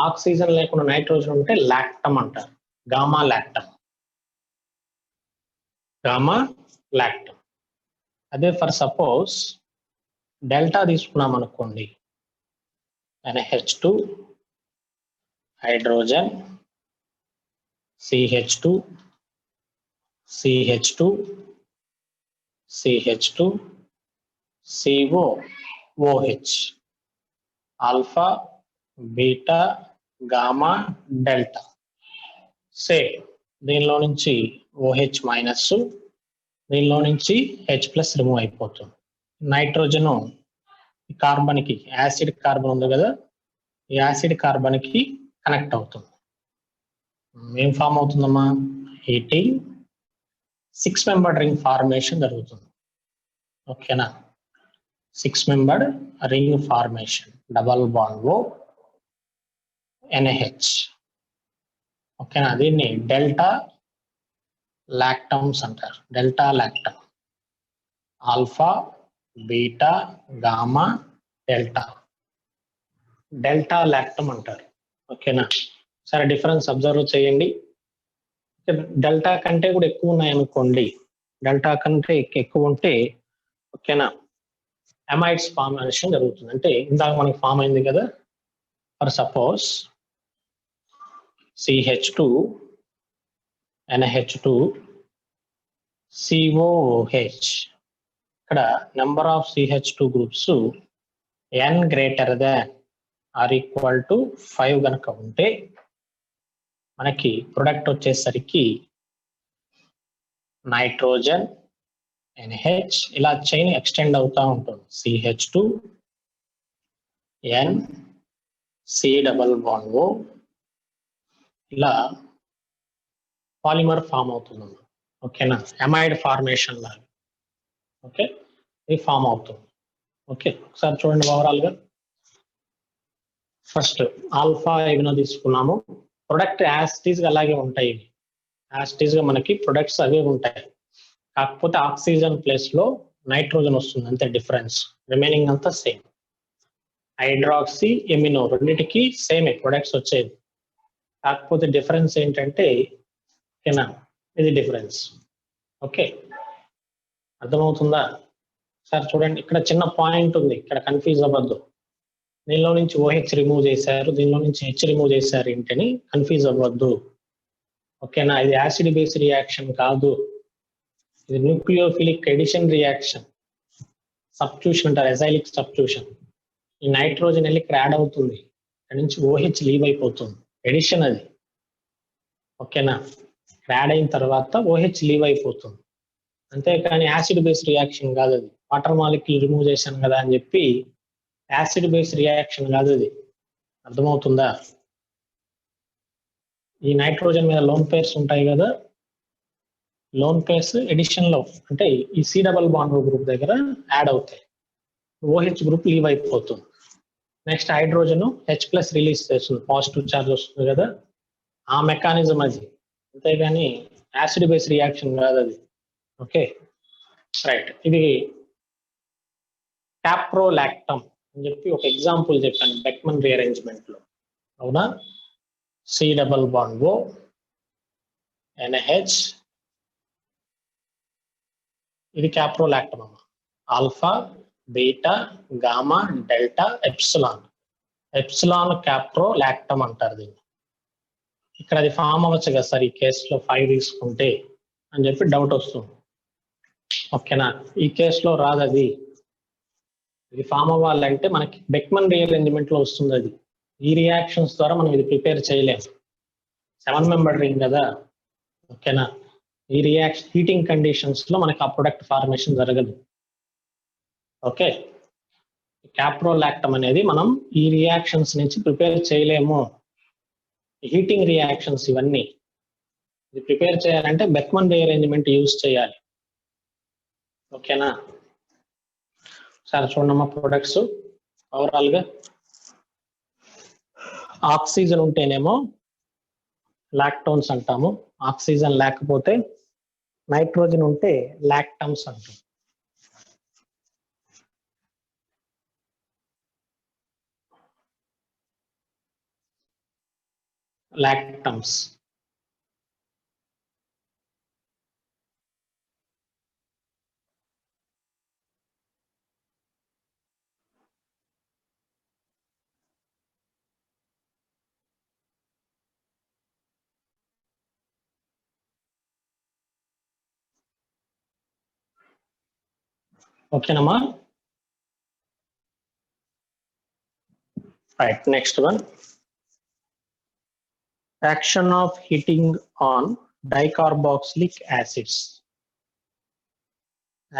ఆక్సిజన్ లేకుండా నైట్రోజన్ ఉంటే లాక్టమ్ అంటారు. Gamma lactam. అదే ఫర్ సపోజ్ డెల్టా తీసుకున్నాం అనుకోండి, NH2 hydrogen CH2, CO, OH, alpha beta gamma delta. Same దీనిలో నుంచి OH మైనస్, దీనిలో నుంచి H+ రిమూవ్ అయిపోతుంది. నైట్రోజన్ కార్బన్ కి, యాసిడ్ కార్బన్ ఉంది కదా, ఈ యాసిడ్ కార్బన్ కి కనెక్ట్ అవుతుంది. ఏం ఫామ్ అవుతుందమ్మా? హీటింగ్. 6-membered రింగ్ ఫార్మేషన్ జరుగుతుంది. ఓకేనా, 6-membered ring formation. Double bond O, NH. ఓకేనా, దీన్ని డెల్టా లాక్టమ్స్ అంటారు. Delta lactam. Alpha beta gamma delta. Delta lactam అంటారు. ఓకేనా, సరే డిఫరెన్స్ అబ్జర్వ్ చేయండి. డెల్టా కంటే కూడా ఎక్కువ ఉన్నాయి అనుకోండి, డెల్టా కంటే ఎక్కువ ఉంటే ఓకేనా అమైడ్స్ ఫార్మేషన్ జరుగుతుంది. అంటే ఇందాక మనకి ఫామ్ అయింది కదా, for suppose CH2 NH2 COOH. ఇక్కడ number of CH2 groups n greater than or equal to 5 గనక ఉంటే మనకి ప్రొడక్ట్ వచ్చేసరికి నైట్రోజన్ NH ఇలా చైన్ ఎక్స్టెండ్ అవుతా ఉంటుంది. CH2 N C double bond O ఇలా పాలిమర్ ఫామ్ అవుతుంది. ఓకేనా, ఎమైడ్ ఫార్మేషన్ లాగా. ఓకే, ఇది ఫామ్ అవుతుంది. ఓకే, ఒకసారి చూడండి ఓవరాల్ గా. ఫస్ట్ ఆల్ఫా ఏమైనా తీసుకున్నాము. ప్రొడక్ట్ యాస్టీస్ అలాగే ఉంటాయి. యాస్టీస్ గా మనకి ప్రొడక్ట్స్ అవే ఉంటాయి. కాకపోతే ఆక్సిజన్ ప్లేస్ లో నైట్రోజన్ వస్తుంది, అంతే డిఫరెన్స్. రిమైనింగ్ అంతా సేమ్. హైడ్రాక్సీ ఎమినో రెండింటికి సేమే ప్రొడక్ట్స్ వచ్చేది. కాకపోతే డిఫరెన్స్ ఏంటంటే ఓకేనా, ఇది డిఫరెన్స్. ఓకే, అర్థమవుతుందా? సార్ చూడండి, ఇక్కడ చిన్న పాయింట్ ఉంది, ఇక్కడ కన్ఫ్యూజ్ అవ్వద్దు. దీనిలో నుంచి OH రిమూవ్ చేశారు, దీనిలో నుంచి H రిమూవ్ చేశారు ఏంటని కన్ఫ్యూజ్ అవ్వద్దు. ఓకేనా, ఇది యాసిడ్ బేస్ రియాక్షన్ కాదు, ఇది న్యూక్లియోఫిలిక్ ఎడిషన్ రియాక్షన్. సబ్స్టిట్యూషన్ అంటారు, ఎజైలిక్ సబ్స్టిట్యూషన్. ఈ నైట్రోజన్ వెళ్ళి ఇక్కడ యాడ్ అవుతుంది, ఇక్కడ నుంచి OH లీవ్ అయిపోతుంది, ఎడిషన్ అది. ఓకేనా, యాడ్ అయిన తర్వాత OH లీవ్ అయిపోతుంది, అంతేకాని యాసిడ్ బేస్ రియాక్షన్ కాదు అది. వాటర్ మాలిక్యూల్ రిమూవ్ చేశాను కదా అని చెప్పి యాసిడ్ బేస్ రియాక్షన్ కాదు అది. అర్థమవుతుందా? ఈ నైట్రోజన్ మీద లోన్ పేర్స్ ఉంటాయి కదా, లోన్ పేర్స్ ఎడిషన్ లో అంటే ఈ C డబల్ బాండ్ గ్రూప్ దగ్గర యాడ్ అవుతాయి, OH గ్రూప్ లీవ్ అయిపోతుంది. నెక్స్ట్ హైడ్రోజన్ H+ రిలీజ్ చేస్తుంది, పాజిటివ్ చార్జ్ వస్తుంది కదా, ఆ మెకానిజం అది. అంతేగాని యాసిడ్ బేస్ రియాక్షన్ కాదు అది. ఓకే రైట్, ఇది క్యాప్రోలాక్టమ్ అని చెప్పి ఒక ఎగ్జాంపుల్ చెప్పాను బెక్మన్ రీఅరేంజ్మెంట్ లో. అవునా, C double bond O NH, ఇది క్యాప్రోలాక్టమ్ అమ్మా. Alpha, beta, gamma, delta, epsilon. Epsilon caprolactam అంటారు దీన్ని. ఇక్కడ అది ఫామ్ అవ్వచ్చు కదా సార్ ఈ కేసులో 5 తీసుకుంటే అని చెప్పి డౌట్ వస్తుంది. ఓకేనా, ఈ కేసులో రాదు అది. ఇది ఫామ్ అవ్వాలంటే మనకి బెక్మన్ రీఅరేంజ్మెంట్ లో వస్తుంది అది. ఈ రియాక్షన్స్ ద్వారా మనం ఇది ప్రిపేర్ చేయలేము, 7 మెంబర్ రింగ్ కదా. ఓకేనా, ఈ రియాక్షన్ హీటింగ్ కండిషన్స్ లో మనకి ఆ ప్రొడక్ట్ ఫార్మేషన్ జరగదు. ఓకే, క్యాప్రోలాక్టమ్ అనేది మనం ఈ రియాక్షన్స్ నుంచి ప్రిపేర్ చేయలేము, హీటింగ్ రియాక్షన్స్ ఇవన్నీ. ఇది ప్రిపేర్ చేయాలంటే బెక్మన్ రీఅరేంజ్మెంట్ యూజ్ చేయాలి. ఓకేనా, సరే చూడమ్మా ప్రొడక్ట్స్ ఓవరాల్ గా. ఆక్సిజన్ ఉంటేనేమో లాక్టోన్స్ అంటాము, ఆక్సిజన్ లేకపోతే నైట్రోజన్ ఉంటే లాక్టమ్స్ అంటాం. లాక్టమ్స్. ఓకేనమ్మా, right. Next one, action of heating on dicarboxylic acids.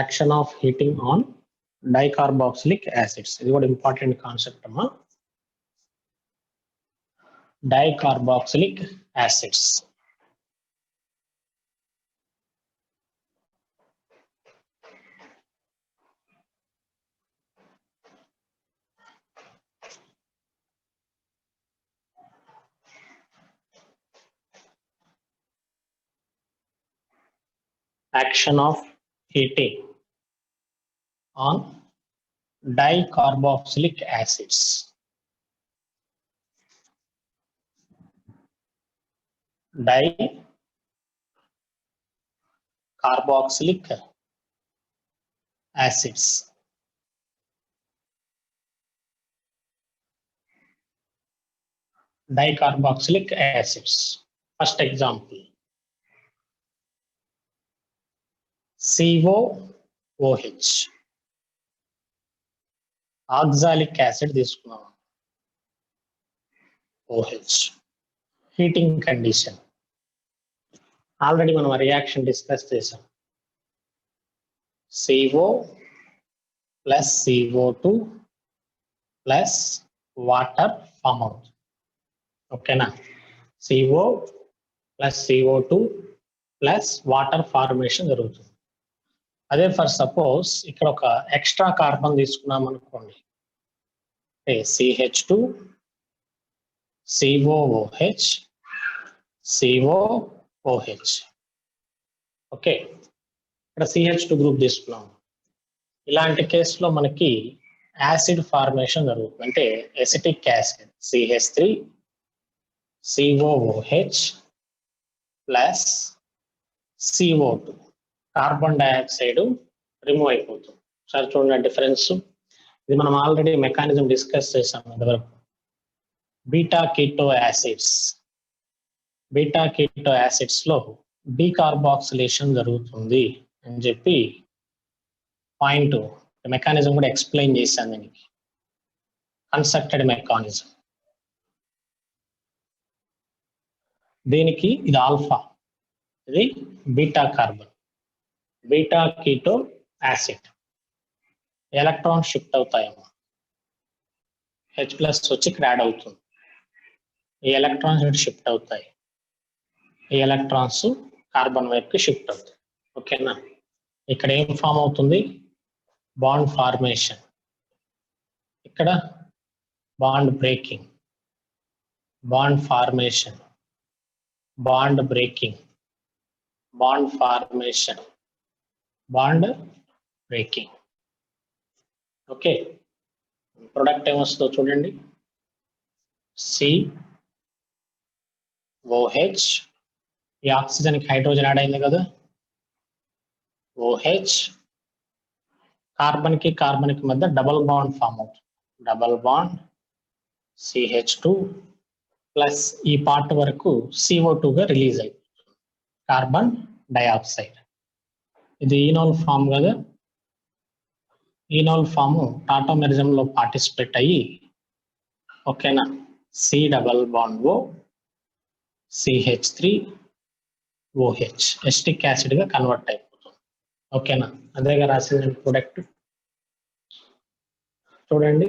Action of heating on dicarboxylic acids. ఇది కూడా ఇంపార్టెంట్ కాన్సెప్ట్ అమ్మా. Dicarboxylic acids. Action of heating on dicarboxylic acids. Dicarboxylic acids. Dicarboxylic acids. First example. COOH oxalic acid తీసుకున్నాం. OH heating condition already మనం reaction discuss చేసాం. CO plus CO2 plus water form అవుతుంది. ఓకేనా? CO plus CO2 plus water formation జరుగుతుంది. అదే for suppose ఇక్కడ ఒక extra carbon తీసుకున్నాం అనుకోండి, CH2 COOH COOH. ఓకే, ఇక్కడ CH2 గ్రూప్ తీసుకున్నాం. ఇలాంటి కేసులో మనకి యాసిడ్ ఫార్మేషన్ జరుగుతుంది. అంటే acetic acid CH3 COOH plus CO2 carbon dioxide remove అయిపోతుంది. సార్ చూడండి డిఫరెన్స్. ఇది మనం ఆల్రెడీ మెకానిజం డిస్కస్ చేసాం ఇంతవరకు. బీటా కీటో యాసిడ్స్ లో డీకార్బాక్సిలేషన్ జరుగుతుంది అని చెప్పి పాయింట్ మెకానిజం కూడా ఎక్స్ప్లెయిన్ చేశాను. దీనికి కన్స్ట్రక్టెడ్ మెకానిజం. దీనికి ఇది ఆల్ఫా, ఇది beta carbon, beta keto acid. Electron shift అవుతాయేమో, H+ వచ్చి ఇక్కడ యాడ్ అవుతుంది. ఈ ఎలక్ట్రాన్స్ షిఫ్ట్ అవుతాయి. ఈ ఎలక్ట్రాన్స్ కార్బన్ వైపుకి షిఫ్ట్ అవుతాయి. ఓకేనా? ఇక్కడ ఏం ఫామ్ అవుతుంది? Bond formation. ఇక్కడ bond breaking, bond formation, bond breaking, bond formation, bond breaking. Okay, product ఏమొస్తుందో చూడండి. COH, ఈ ఆక్సిజన్కి హైడ్రోజన్ యాడ్ అయింది కదా, OH కార్బన్కి కార్బన్కి మధ్య డబల్ బాండ్ ఫామ్ అవుతుంది. డబల్ బాండ్ CH2 ప్లస్ ఈ పార్ట్ వరకు CO2 గా రిలీజ్ అయిపోతుంది, కార్బన్ డైఆక్సైడ్. ఇది ఈనోల్ ఫామ్ కదా. ఈనోల్ ఫామ్ టాటోమెరిజంలో పార్టిసిపేట్ అయ్యి, ఓకేనా, C double bond O CH3OH acetic acid గా కన్వర్ట్ అయిపోతుంది. ఓకేనా? అదేగా రాసిన ప్రొడక్ట్. చూడండి,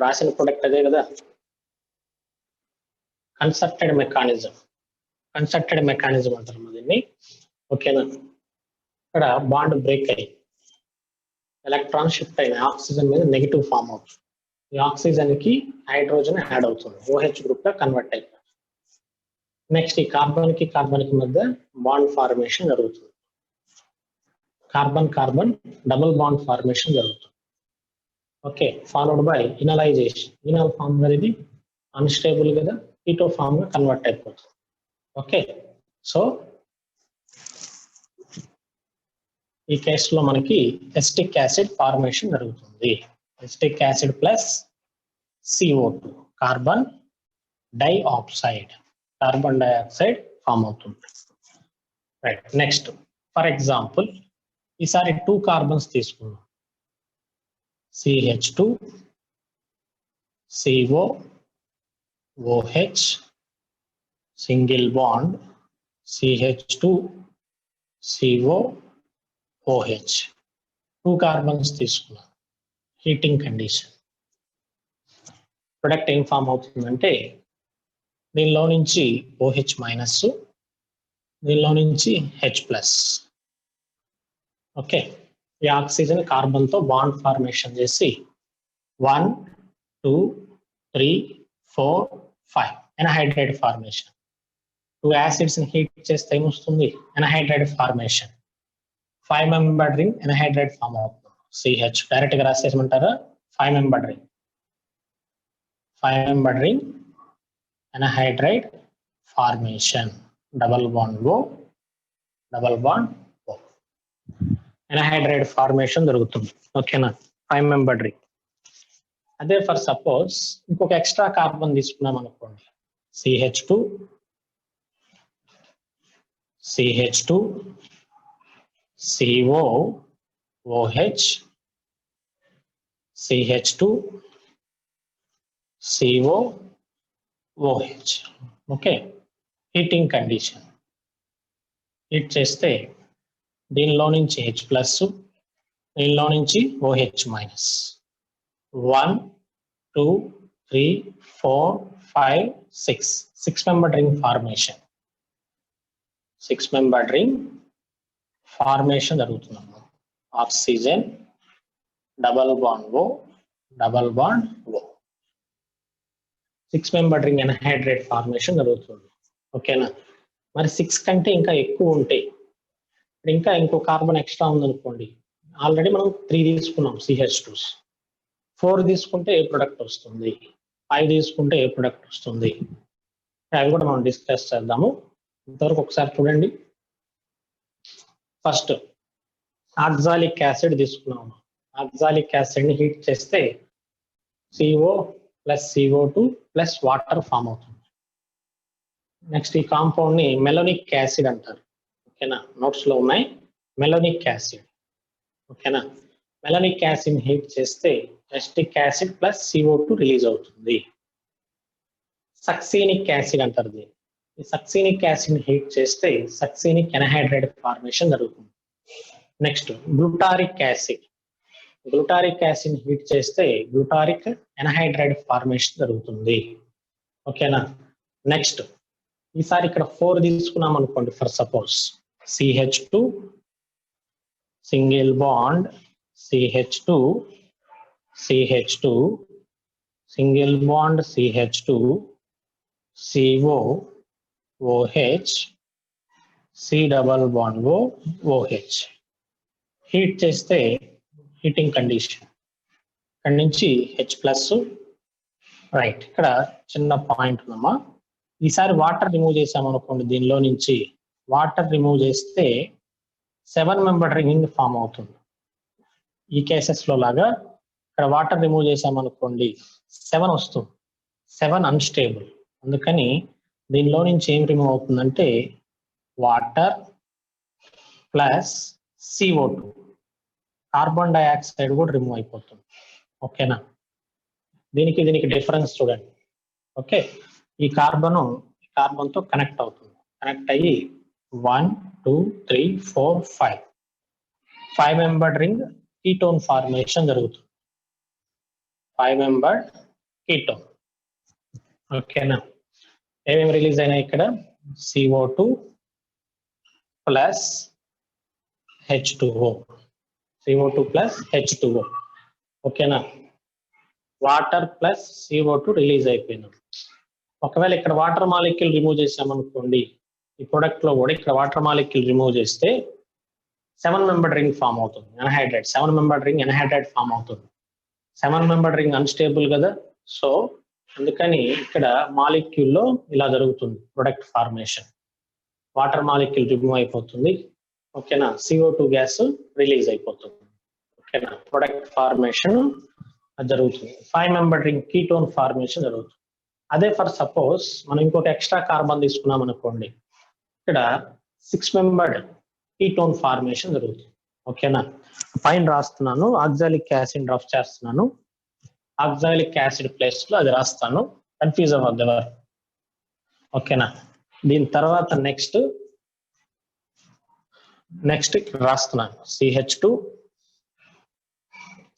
రాసిన ప్రొడక్ట్ అదే కదా. కన్స్ట్రక్టెడ్ మెకానిజం అంటారు దీన్ని. ఓకేనా? ఇక్కడ బాండ్ బ్రేక్ అయ్యి ఎలక్ట్రాన్ షిఫ్ట్ అయిన ఆక్సిజన్ మీద నెగిటివ్ ఫామ్ అవుతుంది. ఈ ఆక్సిజన్ కి హైడ్రోజన్ యాడ్ అవుతుంది, OH గ్రూప్ గా కన్వర్ట్ అయిపోతుంది. నెక్స్ట్ ఈ కార్బన్ కి మధ్య బాండ్ ఫార్మేషన్ జరుగుతుంది. Carbon carbon double bond formation జరుగుతుంది. Okay, followed by enolization. Enol form కదా, ఇది అన్స్టేబుల్ కదా, కీటో ఫామ్ గా కన్వర్ట్ అయిపోతుంది. ఓకే, సో ఈ కేసులో మనకి ఎసిటిక్ యాసిడ్ ఫార్మేషన్ జరుగుతుంది. Acetic acid plus CO2 carbon dioxide, carbon dioxide form అవుతుంది. రైట్, నెక్స్ట్ ఫర్ ఎగ్జాంపుల్ ఈసారి 2 కార్బన్స్ తీసుకున్నాం. CH2 COOH single bond CH2 COOH 2 carbons తీసుకున్నాం. Heating condition. ప్రొడక్ట్ ఏం ఫామ్ అవుతుందంటే దీనిలో నుంచి OH మైనస్, దీనిలో నుంచి H+. ఓకే, ఈ ఆక్సిజన్ కార్బన్ తో బాండ్ ఫార్మేషన్ చేసి 1 2 3 4 5 ఎనహైడ్రైడ్ ఫార్మేషన్. 2 యాసిడ్స్ ని హీట్ చేస్తే ఏమొస్తుంది? Anhydride formation. 5 membered ring anhydride form అవుతుంది. CH డైరెక్ట్ గా రాసేయమంటారా? 5 membered ring, 5 membered ring anhydride formation. Double bond O double bond O ఎనహైడ్రైడ్ ఫార్మేషన్ జరుగుతుంది. ఓకేనా? 5 మెంబర్డ్ రింగ్. అదే ఫర్ సపోజ్ ఇంకొక ఎక్స్ట్రా కార్బన్ తీసుకున్నాం అనుకోండి, CH2 CH2 CO OH CH2 CO OH. Okay, heating condition. Heat చేస్తే దీనిలో నుంచి H ప్లస్, దీనిలో నుంచి OH minus. 1 2 3 4 5 6 6 membered ring formation. 6 membered ring formation జరుగుతుంది. Oxygen double bond O double bond O. 6 membered ring anhydride formation జరుగుతుంది. ఓకేనా, మరి 6 కంటే ఇంకా ఎక్కువ ఉంటాయి. ఇంకా ఇంకో కార్బన్ ఎక్స్ట్రా ఉందనుకోండి, ఆల్రెడీ మనం 3 తీసుకున్నాం CH2s. 4 తీసుకుంటే ఏ ప్రొడక్ట్ వస్తుంది, 5 తీసుకుంటే ఏ ప్రొడక్ట్ వస్తుంది, అవి కూడా మనం డిస్కస్ చేద్దాము. ఇంతవరకు ఒకసారి చూడండి. ఫస్ట్ ఆక్సాలిక్ యాసిడ్ తీసుకున్నాము. ఆక్సాలిక్ యాసిడ్ ని హీట్ చేస్తే CO plus CO2 plus water form అవుతుంది. నెక్స్ట్ ఈ కాంపౌండ్ ని మెలోనిక్ యాసిడ్ అంటారు. ఓకేనా, నోట్స్ లో ఉన్నాయి మెలోనిక్ యాసిడ్. ఓకేనా, మెలోనిక్ యాసిడ్ హీట్ చేస్తే acetic acid plus CO2 release అవుతుంది. సక్సీనిక్ యాసిడ్ అంటారు దీన్ని. ఈ సక్సీనిక్ యాసిడ్ హీట్ చేస్తే సక్సీనిక్ ఎన్హైడ్రేట్ ఫార్మేషన్ జరుగుతుంది. Next glutaric acid. Glutaric acid heat చేస్తే గ్లూటారిక్ ఎన్హైడ్రేట్ ఫార్మేషన్ జరుగుతుంది. ఓకేనా, నెక్స్ట్ ఈసారి ఇక్కడ 4 తీసుకున్నాం అనుకోండి. For suppose CH2 single bond CH2 CH2 single bond CH2 CO OH C double bond O OH. Heat చేస్తే heating condition, ఇక్కడ నుంచి H ప్లస్. రైట్, ఇక్కడ చిన్న పాయింట్ ఉందమ్మా. ఈసారి వాటర్ రిమూవ్ చేసామనుకోండి, దీనిలో నుంచి వాటర్ రిమూవ్ చేస్తే 7 membered రింగ్ ఫామ్ అవుతుంది. ఈ కేసెస్ లో లాగా ఇక్కడ వాటర్ రిమూవ్ చేసామనుకోండి 7 వస్తుంది. 7 అన్స్టేబుల్. అందుకని దీనిలో నుంచి ఏం రిమూవ్ అవుతుందంటే water plus CO2, carbon dioxide కూడా రిమూవ్ అయిపోతుంది. ఓకేనా, దీనికి డిఫరెన్స్ చూడండి. ఓకే, ఈ కార్బన్ తో కనెక్ట్ అవుతుంది. కనెక్ట్ అయ్యి 1 2 3 4 5 membered రింగ్ కీటోన్ ఫార్మేషన్ జరుగుతుంది. 5 membered కీటోన్. ఓకేనా, ఏమేమి రిలీజ్ అయినాయి ఇక్కడ? CO2 plus H2O. CO2 plus H2O. ఓకేనా, వాటర్ ప్లస్ CO2 రిలీజ్ అయిపోయింది. ఒకవేళ ఇక్కడ వాటర్ మాలిక్యూల్ రిమూవ్ చేసామనుకోండి, ఈ ప్రొడక్ట్ లో కూడా ఇక్కడ వాటర్ మాలిక్యూల్ రిమూవ్ చేస్తే 7 membered రింగ్ ఫామ్ అవుతుంది. Anhydrate 7 membered ring anhydrate form అవుతుంది. 7 membered రింగ్ అన్స్టేబుల్ కదా, సో అందుకని ఇక్కడ మాలిక్యూల్ లో ఇలా జరుగుతుంది product formation. Water molecule remove అయిపోతుంది. ఓకేనా, CO2 గ్యాస్ రిలీజ్ అయిపోతుంది. ఓకేనా, ప్రొడక్ట్ ఫార్మేషన్ జరుగుతుంది. 5 membered రింగ్ కీటోన్ ఫార్మేషన్ జరుగుతుంది. అదే ఫర్ సపోజ్ మనం ఇంకొక ఎక్స్ట్రా కార్బన్ తీసుకున్నాం అనుకోండి, ఇక్కడ 6 membered కీటోన్ ఫార్మేషన్ జరుగుతుంది. ఓకేనా, పైన రాస్తున్నాను, ఆక్సాలిక్ యాసిడ్ డ్రాప్ చేస్తున్నాను. ఆక్సాలిక్ యాసిడ్ ప్లేస్ లో అది రాస్తాను, కన్ఫ్యూజ్ అవ్వద్దు ఎవరు. ఓకేనా, దీని తర్వాత నెక్స్ట్ ఇక్కడ రాస్తున్నాను CH2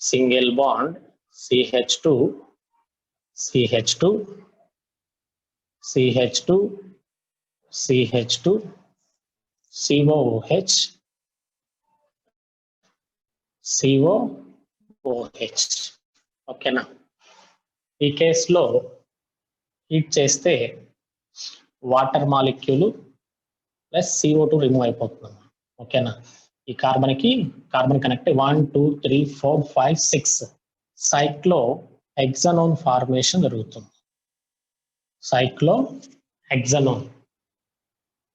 single bond CH2 CH2 CH2 CH2 COOH COOH. ఓకేనా, ఈ కేసులో హీట్ చేస్తే water molecule plus CO2 remove అయిపోతుంది. ఓకేనా, ఈ కార్బన్ కనెక్ట్ 1 2 3 4 5 6 సైక్లో హెక్సనోన్ ఫార్మేషన్ జరుగుతుంది. సైక్లో హెక్సనోన్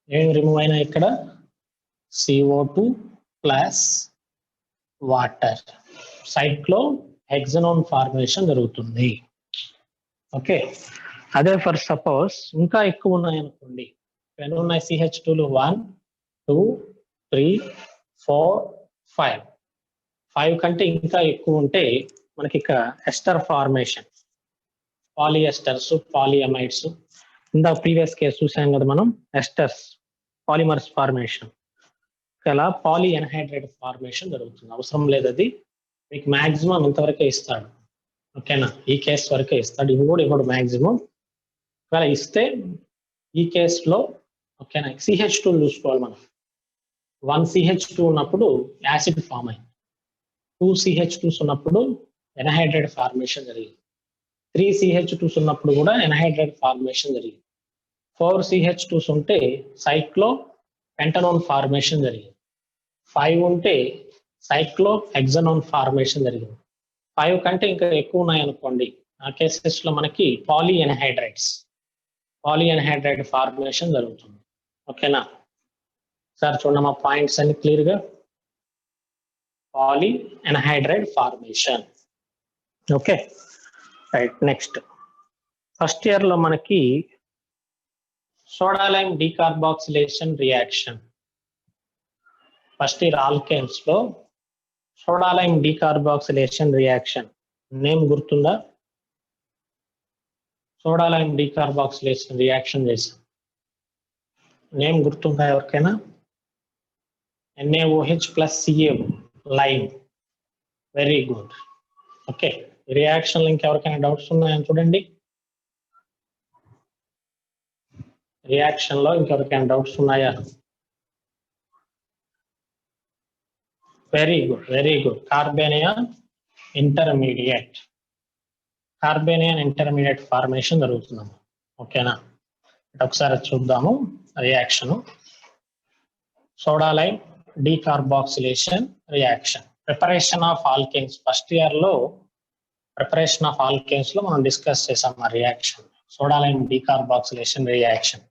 ఏం రిమూవ్ అయినా ఇక్కడ CO2 ప్లస్ వాటర్, సైక్లో హెక్సనోన్ ఫార్మేషన్ జరుగుతుంది. ఓకే, అదే ఫర్ సపోజ్ ఇంకా ఎక్కువ ఉన్నాయి అనుకోండి, ఎన్ని ఉన్నాయి CH2లు 1 2 3 4 5 5 కంటే ఇంకా ఎక్కువ ఉంటే మనకి ఇక ఎస్టర్ ఫార్మేషన్, పాలిఎస్టర్స్, పాలియమైడ్స్, ఇందా ప్రీవియస్ కేసు చూసాం కదా మనం, ఎస్టర్స్, పాలిమర్స్ ఫార్మేషన్, ఇలా పాలీ ఎన్హైడ్రేట్ ఫార్మేషన్ జరుగుతుంది. అవసరం లేదు, అది మీకు మాక్సిమం ఇంతవరకే ఇస్తాడు. ఓకేనా, ఈ కేసు వరకే ఇస్తాడు, ఇవి కూడా ఇవ్వడు మాక్సిమం. ఒకవేళ ఇస్తే ఈ కేసులో ఓకేనా CH2 చూసుకోవాలి మనం. 1 CH2 ఉన్నప్పుడు యాసిడ్ ఫామ్ అయింది, 2 CH2s ఉన్నప్పుడు ఎన్హైడ్రేట్ ఫార్మేషన్ జరిగింది, 3 CH2s ఉన్నప్పుడు కూడా ఎన్హైడ్రేట్ ఫార్మేషన్ జరిగింది, 4 CH2s ఉంటే సైక్లో పెంటనోన్ ఫార్మేషన్ జరిగింది, 5 ఉంటే సైక్లో హెక్సనోన్ ఫార్మేషన్ జరిగింది. 5 కంటే ఇంకా ఎక్కువ ఉన్నాయనుకోండి, ఆ కేసెస్ లో మనకి పాలీ ఎన్హైడ్రైడ్ ఫార్మేషన్ జరుగుతుంది. ఓకేనా సార్, చూడండి మా పాయింట్స్ అన్ని క్లియర్ గా. Poly anhydride formation. Okay right. Next first year లో మనకి soda lime decarboxylation reaction, first year alkanes లో soda lime decarboxylation reaction name గుర్తుందా? సోడా లైమ్ డీకార్బాక్సిలేషన్ రియాక్షన్ చేసాం, నేమ్ గుర్తుందా ఎవరికైనా? NaOH plus CaO, lime. Very good. Okay, reaction లో ఇంకెవరికైనా doubts ఉన్నాయని చూడండి. రియాక్షన్ లో ఇంకెవరికైనా డౌట్స్ ఉన్నాయా? Very good, very good. Carbanion intermediate formation జరుగుతున్నాము. ఓకేనా, ఒకసారి చూద్దాము reaction. Soda lime decarboxylation reaction, preparation of alkanes. First year లో ప్రిపరేషన్ ఆఫ్ ఆల్కేన్స్ లో మనం డిస్కస్ చేసాం ఆ reaction, soda lime decarboxylation reaction.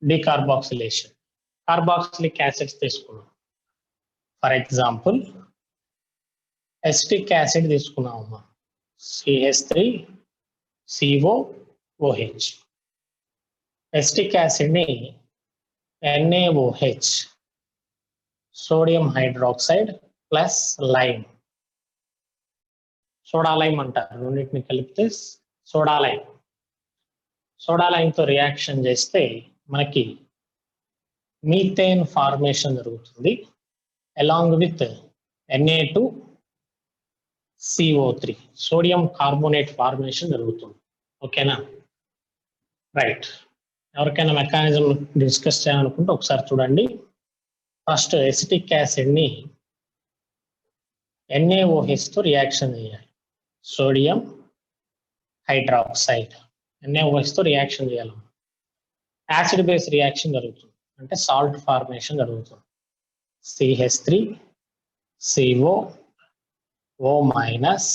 Decarboxylation carboxylic acids తీసుకున్నాం. ఫర్ ఎగ్జాంపుల్ ఎసిటిక్ యాసిడ్ తీసుకున్నామమ్మా, CH3COOH. ఎసిటిక్ యాసిడ్ ని NaOH, sodium hydroxide plus lime, soda lime అంటారు, రెండింటిని కలిపితే సోడా లైమ్ తో రియాక్షన్ చేస్తే మనకి మీథేన్ ఫార్మేషన్ జరుగుతుంది, along with Na2CO3, sodium carbonate formation జరుగుతుంది. ఓకేనా రైట్. ఎవరికైనా మెకానిజం డిస్కస్ చేయాలనుకుంటే ఒకసారి చూడండి. ఫస్ట్ ఎసిటిక్ యాసిడ్ ని NaOH తో రియాక్షన్ చేయాలి, సోడియం హైడ్రాక్సైడ్, NaOH తో రియాక్షన్ చేయాలి. యాసిడ్ బేస్ రియాక్షన్ జరుగుతుంది, అంటే సాల్ట్ ఫార్మేషన్ జరుగుతుంది, CH3COO minus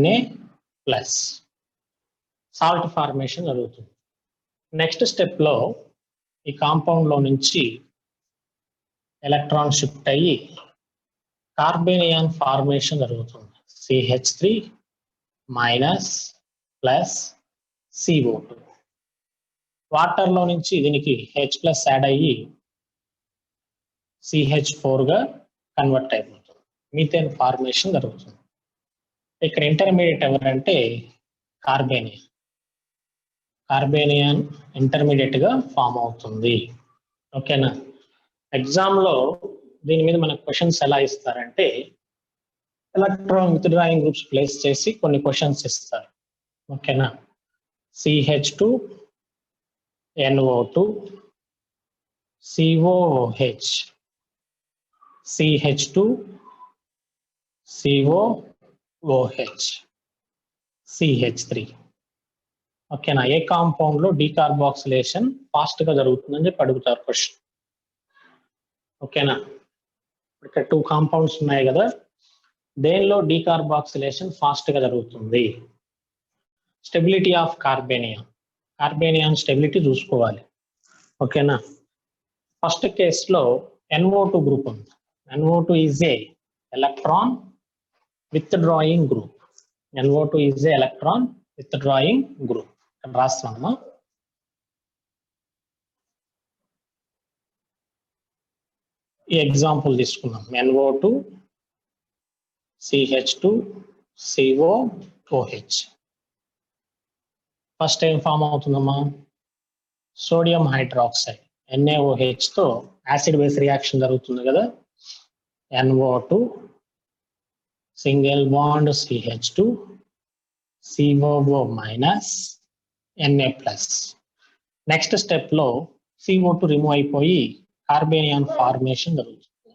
Na plus, salt formation జరుగుతుంది. నెక్స్ట్ స్టెప్ లో ఈ కాంపౌండ్ లో నుంచి ఎలక్ట్రాన్ షిఫ్ట్ అయ్యి కార్బేనియాన్ ఫార్మేషన్ జరుగుతుంది, CH3 minus plus CO2. Water లో నుంచి దీనికి H ప్లస్ యాడ్ అయ్యి CH4 గా కన్వర్ట్ అయిపోతుంది, మీథేన్ ఫార్మేషన్ జరుగుతుంది. ఇక్కడ ఇంటర్మీడియట్ ఎవరంటే కార్బేనియన్ ఇంటర్మీడియట్ గా ఫామ్ అవుతుంది. ఓకేనా, ఎగ్జామ్ లో దీని మీద మనకు క్వశ్చన్స్ ఎలా ఇస్తారంటే ఎలక్ట్రాన్ విత్డ్రాయింగ్ గ్రూప్స్ ప్లేస్ చేసి కొన్ని క్వశ్చన్స్ ఇస్తారు. ఓకేనా, CH2NO2 COOH, CH2COOH, CH3. ఓకేనా, ఏ కాంపౌండ్ లో డీకార్బాక్సిలేషన్ ఫాస్ట్ గా జరుగుతుందని చెప్పి అడుగుతారు క్వశ్చన్. ఓకేనా, ఇక్కడ 2 కాంపౌండ్స్ ఉన్నాయి కదా, దేనిలో డీకార్బాక్సిలేషన్ ఫాస్ట్ గా జరుగుతుంది? స్టెబిలిటీ ఆఫ్ కార్బేనియాన్ స్టెబిలిటీ చూసుకోవాలి. ఓకేనా, ఫస్ట్ కేసులో NO2 group ఉంది. NO2 is a electron withdrawing group. NO2 is a electron withdrawing group. ఇక్కడ రాస్తున్నాము. ఈ ఎగ్జాంపుల్ తీసుకున్నాం. NO2 CH2 CO OH. First ఏం ఫామ్ అవుతుందమ్మా? సోడియం హైడ్రాక్సైడ్ NaOH తో యాసిడ్ బేస్ రియాక్షన్ జరుగుతుంది కదా. NO2 single bond CH2 COO minus Na+. Next step లో CO2 రిమూవ్ అయిపోయి కార్బేనియాన్ ఫార్మేషన్ జరుగుతుంది.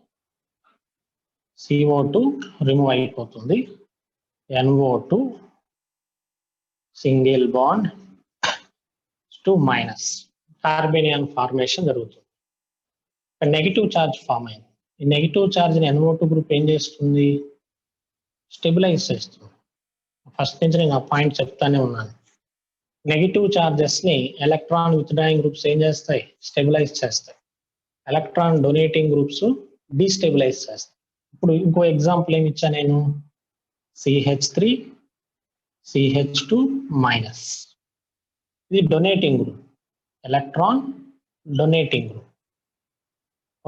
CO2 రిమూవ్ అయిపోతుంది. NO2 single bond 2 minus carbanion formation జరుగుతుంది. నెగిటివ్ ఛార్జ్ ఫామ్ అయింది. ఈ నెగిటివ్ ఛార్జ్ ని NO2 గ్రూప్ ఏం చేస్తుంది? స్టెబిలైజ్ చేస్తుంది. ఫస్ట్ నుంచి నేను ఆ పాయింట్ చెప్తానే ఉన్నాను. నెగిటివ్ చార్జెస్ ని ఎలక్ట్రాన్ విత్డ్రాయింగ్ గ్రూప్స్ ఏం చేస్తాయి? స్టెబిలైజ్ చేస్తాయి. ఎలక్ట్రాన్ డొనేటింగ్ గ్రూప్స్ డీస్టెబిలైజ్ చేస్తాయి. ఇప్పుడు ఇంకో ఎగ్జాంపుల్ ఏమి ఇచ్చా నేను? CH3 CH2 minus. ఇది donating group, electron donating group.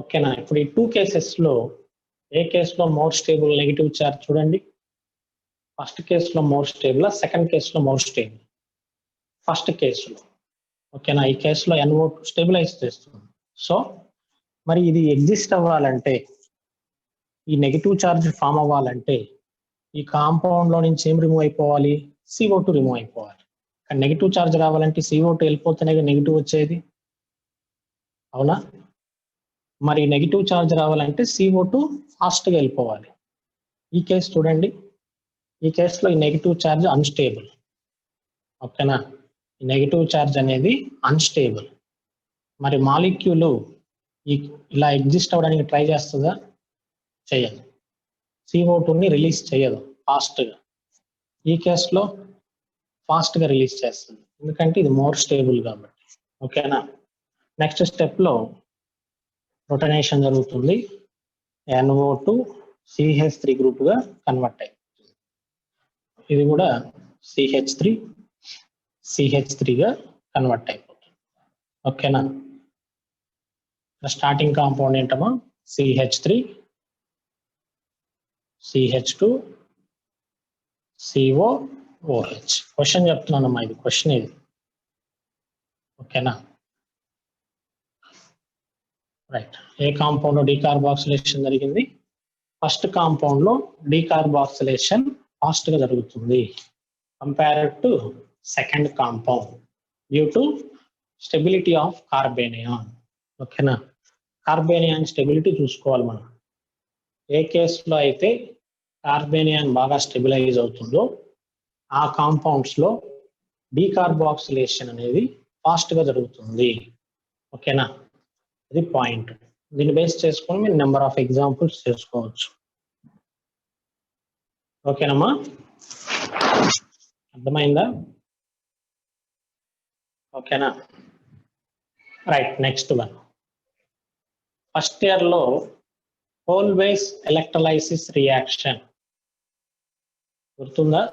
ఓకేనా? ఇప్పుడు ఈ 2 కేసెస్ లో ఏ కేసులో మోర్ స్టేబుల్ నెగిటివ్ చార్జ్ చూడండి. ఫస్ట్ కేసులో మోర్ స్టేబుల్, సెకండ్ కేసులో మోర్ స్టేబుల్. ఫస్ట్ కేసులో ఓకేనా? ఈ కేసులో NO2 స్టెబిలైజ్ చేస్తుంది. సో మరి ఇది ఎగ్జిస్ట్ అవ్వాలంటే, ఈ నెగిటివ్ చార్జ్ ఫామ్ అవ్వాలంటే ఈ కాంపౌండ్ లో నుంచి ఏం రిమూవ్ అయిపోవాలి? CO2 రిమూవ్ అయిపోవాలి. కానీ నెగిటివ్ చార్జ్ రావాలంటే CO2 వెళ్ళిపోతేనే నెగిటివ్ వచ్చేది, అవునా? మరి నెగిటివ్ చార్జ్ రావాలంటే CO2 ఫాస్ట్ గా వెళ్ళిపోవాలి. ఈ కేసు చూడండి. ఈ కేసులో ఈ నెగిటివ్ చార్జ్ అన్స్టేబుల్. ఓకేనా? ఈ నెగిటివ్ చార్జ్ అనేది అన్స్టేబుల్. మరి మాలిక్యూల్ ఇలా ఎగ్జిస్ట్ అవ్వడానికి ట్రై చేస్తుందా? చేయదు. CO2ని రిలీజ్ చేయదు ఫాస్ట్ గా. ఈ కేసులో ఫాస్ట్ గా రిలీజ్ చేస్తుంది, ఎందుకంటే ఇది మోర్ స్టేబుల్ కాబట్టి. ఓకేనా? నెక్స్ట్ స్టెప్ లో ప్రొటనేషన్ జరుగుతుంది. NO2 CH3 గ్రూప్ గా కన్వర్ట్ అయిపోతుంది. ఇది కూడా CH3 గా కన్వర్ట్ అయిపోతుంది. ఓకేనా? స్టార్టింగ్ కాంపౌండ్ ఏంటమ్మా? CH3 CH2 COOH. క్వశ్చన్ చెప్తున్నానమ్మా, ఇది క్వశ్చన్ ఇది. ఓకేనా? రైట్. ఏ కాంపౌండ్ లో డీకార్బాక్సిలేషన్ జరిగింది? ఫస్ట్ కాంపౌండ్ లో డీకార్బాక్సిలేషన్ ఫాస్ట్ గా జరుగుతుంది compared to second compound due to stability of carbanion. ఓకేనా? కార్బేనియాన్ స్టెబిలిటీ చూసుకోవాలి మనం. ఏ కేసులో అయితే కార్బేనియాన్ బాగా స్టెబిలైజ్ అవుతుందో ఆ కాంపౌండ్స్ లో డీకార్బాక్సిలేషన్ అనేది ఫాస్ట్ గా జరుగుతుంది. ఓకేనా? ఇది పాయింట్. దీన్ని బేస్ చేసుకొని మీరు నెంబర్ ఆఫ్ ఎగ్జాంపుల్స్ చేసుకోవచ్చు. ఓకేనమ్మా? అర్థమైందా? ఓకేనా? Right. Next one. First year లో హోల్ బేస్ ఎలక్ట్రోలైసిస్ రియాక్షన్ గుర్తుందా?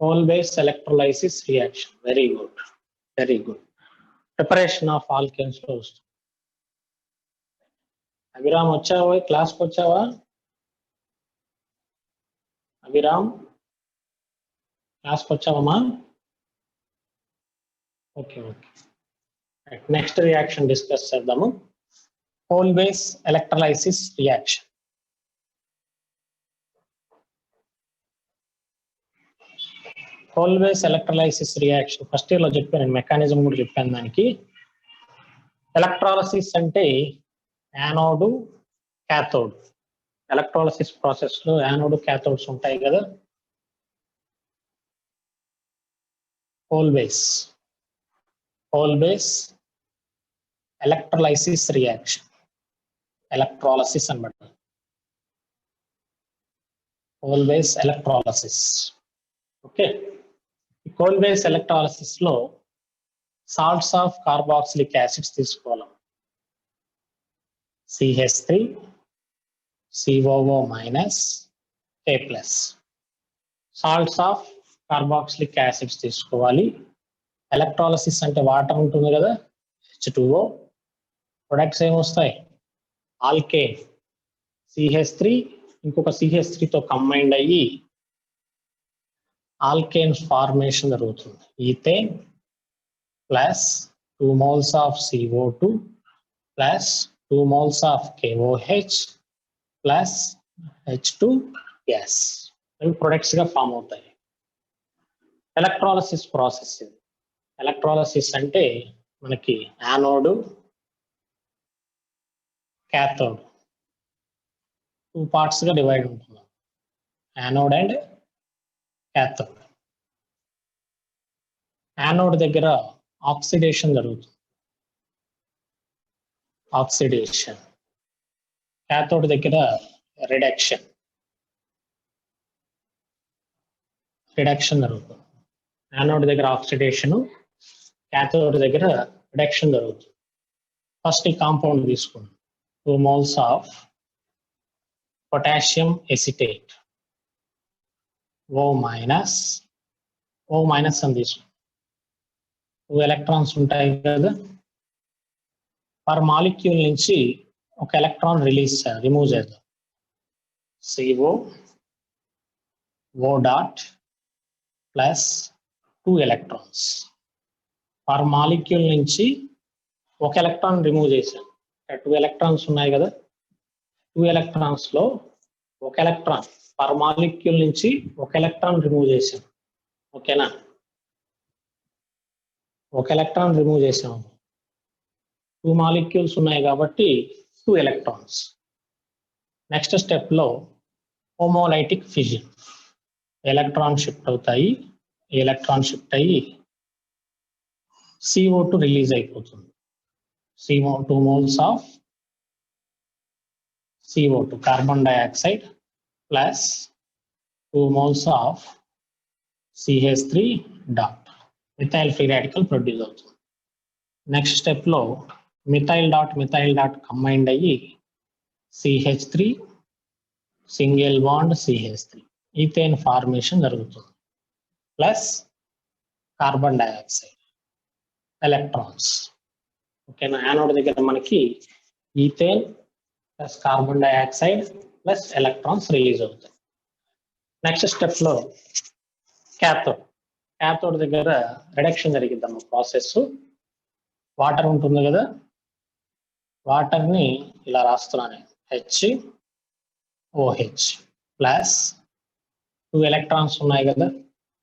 Kolbe's electrolysis reaction. Very good, very good. Preparation of alkenes లో వస్తుంది. అభిరామ్ వచ్చావా? క్లాస్కి వచ్చావా అభిరామ్? క్లాస్కి వచ్చావమ్మా? Okay okay. Next reaction discuss చేద్దాము. Kolbe's electrolysis reaction. Kolbe's electrolysis reaction first year లో చెప్పాను, మెకానిజం కూడా చెప్పాను దానికి. ఎలక్ట్రాలసిస్ అంటే యానోడ్ క్యాథోడ్. ఎలక్ట్రాలసిస్ ప్రాసెస్ లో యానోడ్ క్యాథోడ్స్ ఉంటాయి కదా. Kolbe's electrolysis reaction, electrolysis అన్నమాట. Whole base electrolysis. Okay. Whole base electrolysis లో సాల్ట్స్ ఆఫ్ కార్బాక్సిలిక్ యాసిడ్స్ తీసుకోవాలి. CH3 COO minus K plus. Salts of carboxylic acids తీసుకోవాలి. Electrolysis అంటే water ఉంటుంది కదా, H2O. ప్రొడక్ట్స్ ఏమొస్తాయి? ఆల్కేన్ CH3 ఇంకొక CH3 తో కంబైండ్ అయ్యి ఆల్కేన్స్ ఫార్మేషన్ జరుగుతుంది. Ethane plus 2 moles of CO2 plus 2 moles of KOH plus H2 gas. ఇవి ప్రొడక్ట్స్ గా ఫామ్ అవుతాయి. Electrolysis process. ఎలక్ట్రాలసిస్ అంటే మనకి యానోడ్ క్యాథోడ్ 2 parts గా డివైడ్ ఉంటుంది. Anode and cathode. యానోడ్ దగ్గర ఆక్సిడేషన్ జరుగుతుంది. ఆక్సిడేషన్. క్యాథోడ్ దగ్గర రిడక్షన్. రిడక్షన్ జరుగుతుంది. యానోడ్ దగ్గర ఆక్సిడేషన్, క్యాథోడ్ దగ్గర రిడక్షన్ జరుగుతుంది. ఫస్ట్ ఈ కాంపౌండ్ తీసుకోండి. 2 moles of potassium acetate O minus అని తీసుకోండి. 2 electrons ఉంటాయి కదా, పర్ మాలిక్యూల్ నుంచి ఒక ఎలక్ట్రాన్ రిమూవ్ చేద్దాం. CO O dot plus 2 electrons. Per molecule నుంచి ఒక ఎలక్ట్రాన్ రిమూవ్ చేశాం. 2 electrons ఉన్నాయి కదా, 2 electrons లో ఒక ఎలక్ట్రాన్ పర్ మాలిక్యూల్ నుంచి ఒక ఎలక్ట్రాన్ రిమూవ్ చేశాం. ఓకేనా? ఒక ఎలక్ట్రాన్ రిమూవ్ చేసాము. 2 molecules ఉన్నాయి కాబట్టి 2 electrons. నెక్స్ట్ స్టెప్ లో హోమోలైటిక్ ఫిజన్. ఎలక్ట్రాన్ షిఫ్ట్ అవుతాయి. ఎలక్ట్రాన్ షిఫ్ట్ అయ్యి CO2 రిలీజ్ అయిపోతుంది. 2 moles of CO2 carbon dioxide plus 2 moles of CH3 dot methyl free radical produce అవుతుంది. నెక్స్ట్ స్టెప్ లో మిథైల్ డాట్ కంబైండ్ అయ్యి CH3 single bond CH3 ethane formation జరుగుతుంది. Plus carbon dioxide electrons. ఓకేనా? Anode దగ్గర మనకి ethane plus carbon dioxide plus electrons release అవుతాయి. Next step లో cathode దగ్గర రిడక్షన్ జరిగిద్దాం ప్రాసెస్. వాటర్ ఉంటుంది కదా, వాటర్ ని ఇలా రాస్తున్నాను. HOH ప్లస్ 2 electrons ఉన్నాయి కదా,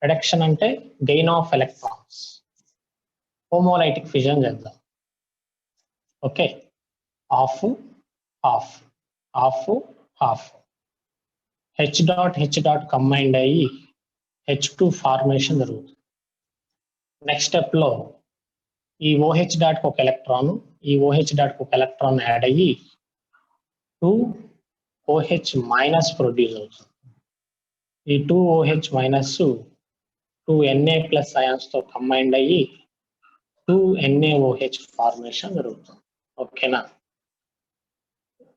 రిడక్షన్ అంటే gain of electrons. Homolytic fission చేద్దాం. Okay, half half half half. H dot combined అయ్యి H2 ఫార్మేషన్ జరుగుతుంది. నెక్స్ట్ స్టెప్ లో ఈ OH డాట్ ఒక ఎలక్ట్రాన్, ఈ OH డాట్ ఒక ఎలక్ట్రాన్ యాడ్ అయ్యి 2 OH మైనస్ ప్రొడ్యూస్ అవుతుంది. ఈ 2 OH minus 2 Na plus ions తో కంబైండ్ అయ్యి 2 NaOH ఫార్మేషన్ జరుగుతుంది. ఓకేనా?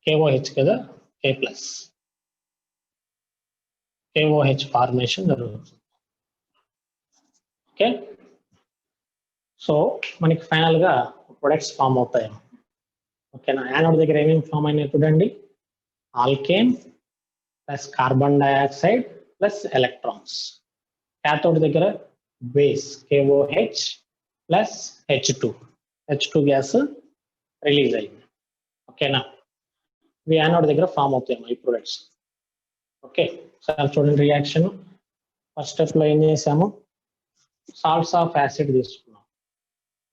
KOH కదా, K ప్లస్ KOH ఫార్మేషన్ జరుగుతుంది. ఓకే, సో మనకి ఫైనల్ గా ప్రొడక్ట్స్ ఫామ్ అవుతాయి. ఓకేనా? యానోడ్ దగ్గర ఏమేమి ఫామ్ అయినాయి చూడండి. Alkane plus carbon dioxide plus electrons. Cathode దగ్గర base KOH plus H2 gas release అయింది. ఓకేనా? ఇవి యానోడ్ దగ్గర ఫామ్ అవుతాయి ఈ ప్రొడక్ట్స్. ఓకే, సార్ చూడండి రియాక్షన్. ఫస్ట్ స్టెప్ లో ఏం చేసాము, సాల్ట్స్ ఆఫ్ యాసిడ్ తీసుకున్నాం.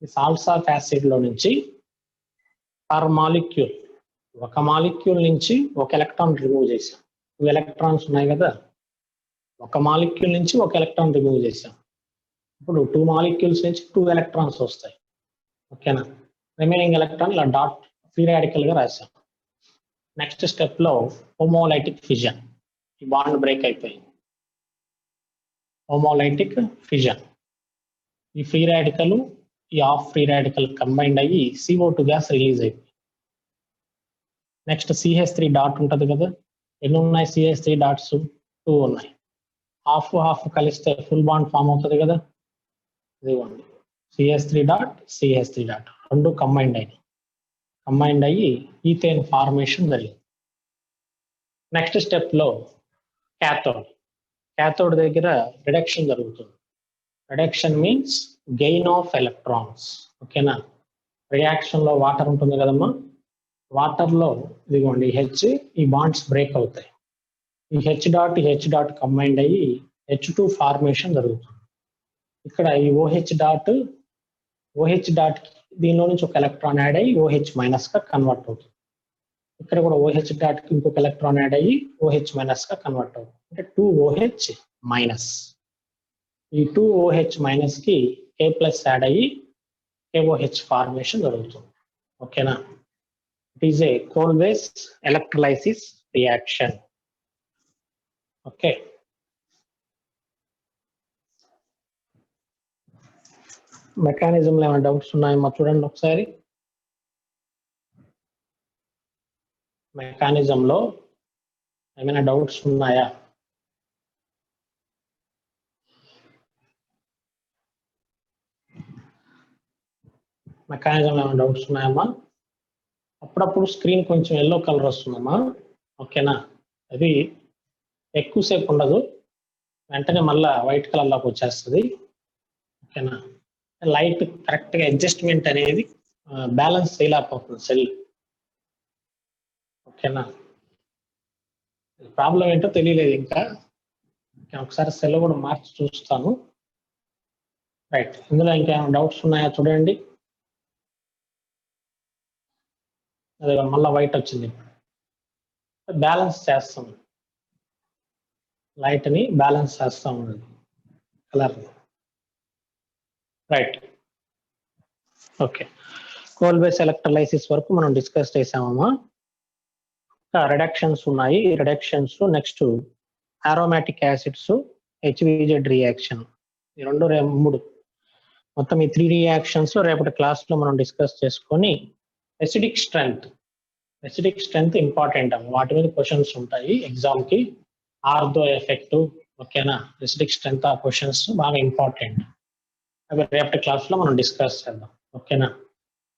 ఈ సాల్ట్స్ ఆఫ్ యాసిడ్ లో నుంచి పర్ మాలిక్యూల్, ఒక మాలిక్యూల్ నుంచి ఒక ఎలక్ట్రాన్ రిమూవ్ చేసాం. 2 electrons ఉన్నాయి కదా, ఒక మాలిక్యూల్ నుంచి ఒక ఎలక్ట్రాన్ రిమూవ్ చేసాం. ఇప్పుడు 2 molecules నుంచి 2 electrons వస్తాయి. ఓకేనా? రిమైనింగ్ ఎలక్ట్రాన్ ఇలా డాట్ ఫ్రీ రాడికల్ గా రాసాం. నెక్స్ట్ స్టెప్ లో హోమోలైటిక్ ఫిజన్. ఈ బాండ్ బ్రేక్ అయిపోయింది. Homolytic fission. ఈ ఫ్రీ రాడికల్, ఈ ఆఫ్ ఫ్రీ రాడికల్ కంబైండ్ అయ్యి CO2 గ్యాస్ రిలీజ్ అయిపోయింది. నెక్స్ట్ CH3 డాట్ ఉంటుంది కదా, ఎన్ని ఉన్నాయి CH3 డాట్స్? 2 ఉన్నాయి. హాఫ్ హాఫ్ కలిస్తే ఫుల్ బాండ్ ఫామ్ అవుతుంది కదా, ఇదిగోండి CH3 డాట్ CH3 డాట్ రెండు కంబైండ్ అయ్యి ఈథేన్ ఫార్మేషన్ జరిగింది. నెక్స్ట్ స్టెప్ లో క్యాథోడ్ దగ్గర రిడక్షన్ జరుగుతుంది. Reduction means gain of electrons. ఓకేనా, రియాక్షన్ లో వాటర్ ఉంటుంది కదమ్మా, వాటర్ లో ఇదిగోండి H, ఈ బాండ్స్ బ్రేక్ అవుతాయి. ఈ H డాట్ కంబైండ్ అయ్యి H2 ఫార్మేషన్ జరుగుతుంది. ఇక్కడ ఈ OH డాట్ దీనిలో నుంచి ఒక ఎలక్ట్రాన్ యాడ్ అయ్యి OH మైనస్ గా కన్వర్ట్ అవుతుంది. ఇక్కడ కూడా OH డాట్ కి ఇంకొక ఎలక్ట్రాన్ యాడ్ అయ్యి OH మైనస్ గా కన్వర్ట్ అవుతుంది. అంటే 2OH మైనస్. ఈ 2OH మైనస్ కి K ప్లస్ యాడ్ అయ్యి KOH ఫార్మేషన్ జరుగుతుంది. ఓకేనా, it is a Kolbe's electrolysis reaction. Okay, మెకానిజంలో ఏమైనా డౌట్స్ ఉన్నాయమ్మా? చూడండి ఒకసారి. మెకానిజంలో ఏమైనా డౌట్స్ ఉన్నాయా? మెకానిజంలో ఏమైనా డౌట్స్ ఉన్నాయమ్మా? అప్పుడప్పుడు స్క్రీన్ కొంచెం ఎల్లో కలర్ వస్తుందమ్మా. ఓకేనా, అది ఎక్కువసేపు ఉండదు, వెంటనే మళ్ళా వైట్ కలర్ లోకి వచ్చేస్తుంది. ఓకేనా, లైట్ కరెక్ట్ గా అడ్జస్ట్మెంట్ అనేది బ్యాలెన్స్ చేయలేకపోతుంది సెల్. ఓకేనా, ప్రాబ్లం ఏంటో తెలియలేదు ఇంకా. ఒకసారి సెల్ కూడా మార్చి చూస్తాను. రైట్, ఇందులో ఇంకేమైనా డౌట్స్ ఉన్నాయా? చూడండి, అదే మళ్ళీ వైట్ వచ్చింది. బ్యాలెన్స్ చేస్తాం, లైట్ ని బ్యాలెన్స్ చేస్తా ఉన్నది colour. Right, okay. Kolbe's electrolysis వరకు మనం డిస్కస్ చేసామమ్మా. రిడక్షన్స్ ఉన్నాయి. Reductions next aromatic acids, HVZ reaction, ఈ మూడు మొత్తం ఈ 3 రియాక్షన్స్ రేపటి క్లాస్ లో మనం డిస్కస్ చేసుకొని ఎసిడిక్ స్ట్రెంగ్త్ ఇంపార్టెంట్ అమ్మ, వాటి మీద క్వశ్చన్స్ ఉంటాయి ఎగ్జామ్ కి. ఆర్థో ఎఫెక్ట్, ఓకేనా, ఎసిడిక్ స్ట్రెంగ్త్ ఆ క్వశ్చన్స్ బాగా ఇంపార్టెంట్. అవి రేపటి క్లాస్ లో మనం డిస్కస్ చేద్దాం. ఓకేనా,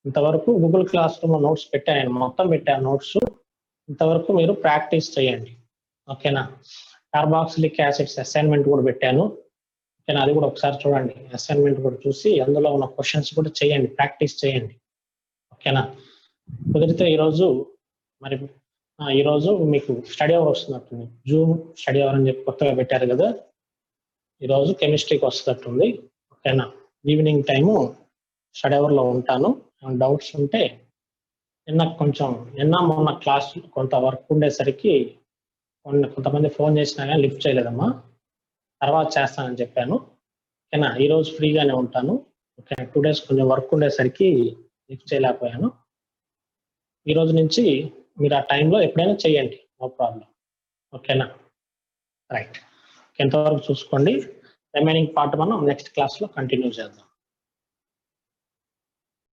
ఇంతవరకు గూగుల్ క్లాస్ రూమ్ లో నోట్స్ పెట్టాను, మొత్తం పెట్టాను నోట్స్. ఇంతవరకు మీరు ప్రాక్టీస్ చేయండి. ఓకేనా, కార్బాక్సిలిక్ యాసిడ్స్ అసైన్మెంట్ కూడా పెట్టాను. ఓకేనా, అది కూడా ఒకసారి చూడండి, అసైన్మెంట్ కూడా చూసి అందులో ఉన్న క్వశ్చన్స్ కూడా చేయండి, ప్రాక్టీస్ చేయండి. ఓకేనా, కుదిరితే ఈరోజు మీకు స్టడీ అవర్ వస్తున్నట్టుంది. జూమ్ స్టడీ అవర్ అని చెప్పి కొత్తగా పెట్టారు కదా, ఈరోజు కెమిస్ట్రీకి వస్తున్నట్టుంది. ఓకేనా, ఈవినింగ్ టైము స్టడీ అవర్లో ఉంటాను. డౌట్స్ ఉంటే నిన్న మొన్న క్లాస్ కొంత వర్క్ ఉండేసరికి కొంతమంది ఫోన్ చేసినా కానీ లిఫ్ట్ చేయలేదమ్మా, తర్వాత చేస్తానని చెప్పాను. ఓకేనా, ఈరోజు ఫ్రీగానే ఉంటాను. ఓకే, 2 days కొంచెం వర్క్ ఉండేసరికి లిఫ్ట్ చేయలేకపోయాను. ఈరోజు నుంచి మీరు ఆ టైంలో ఎప్పుడైనా చేయండి, నో ప్రాబ్లం. ఓకేనా, రైట్, ఎంతవరకు చూసుకోండి. రిమైనింగ్ పార్ట్ మనం నెక్స్ట్ క్లాస్లో కంటిన్యూ చేద్దాం.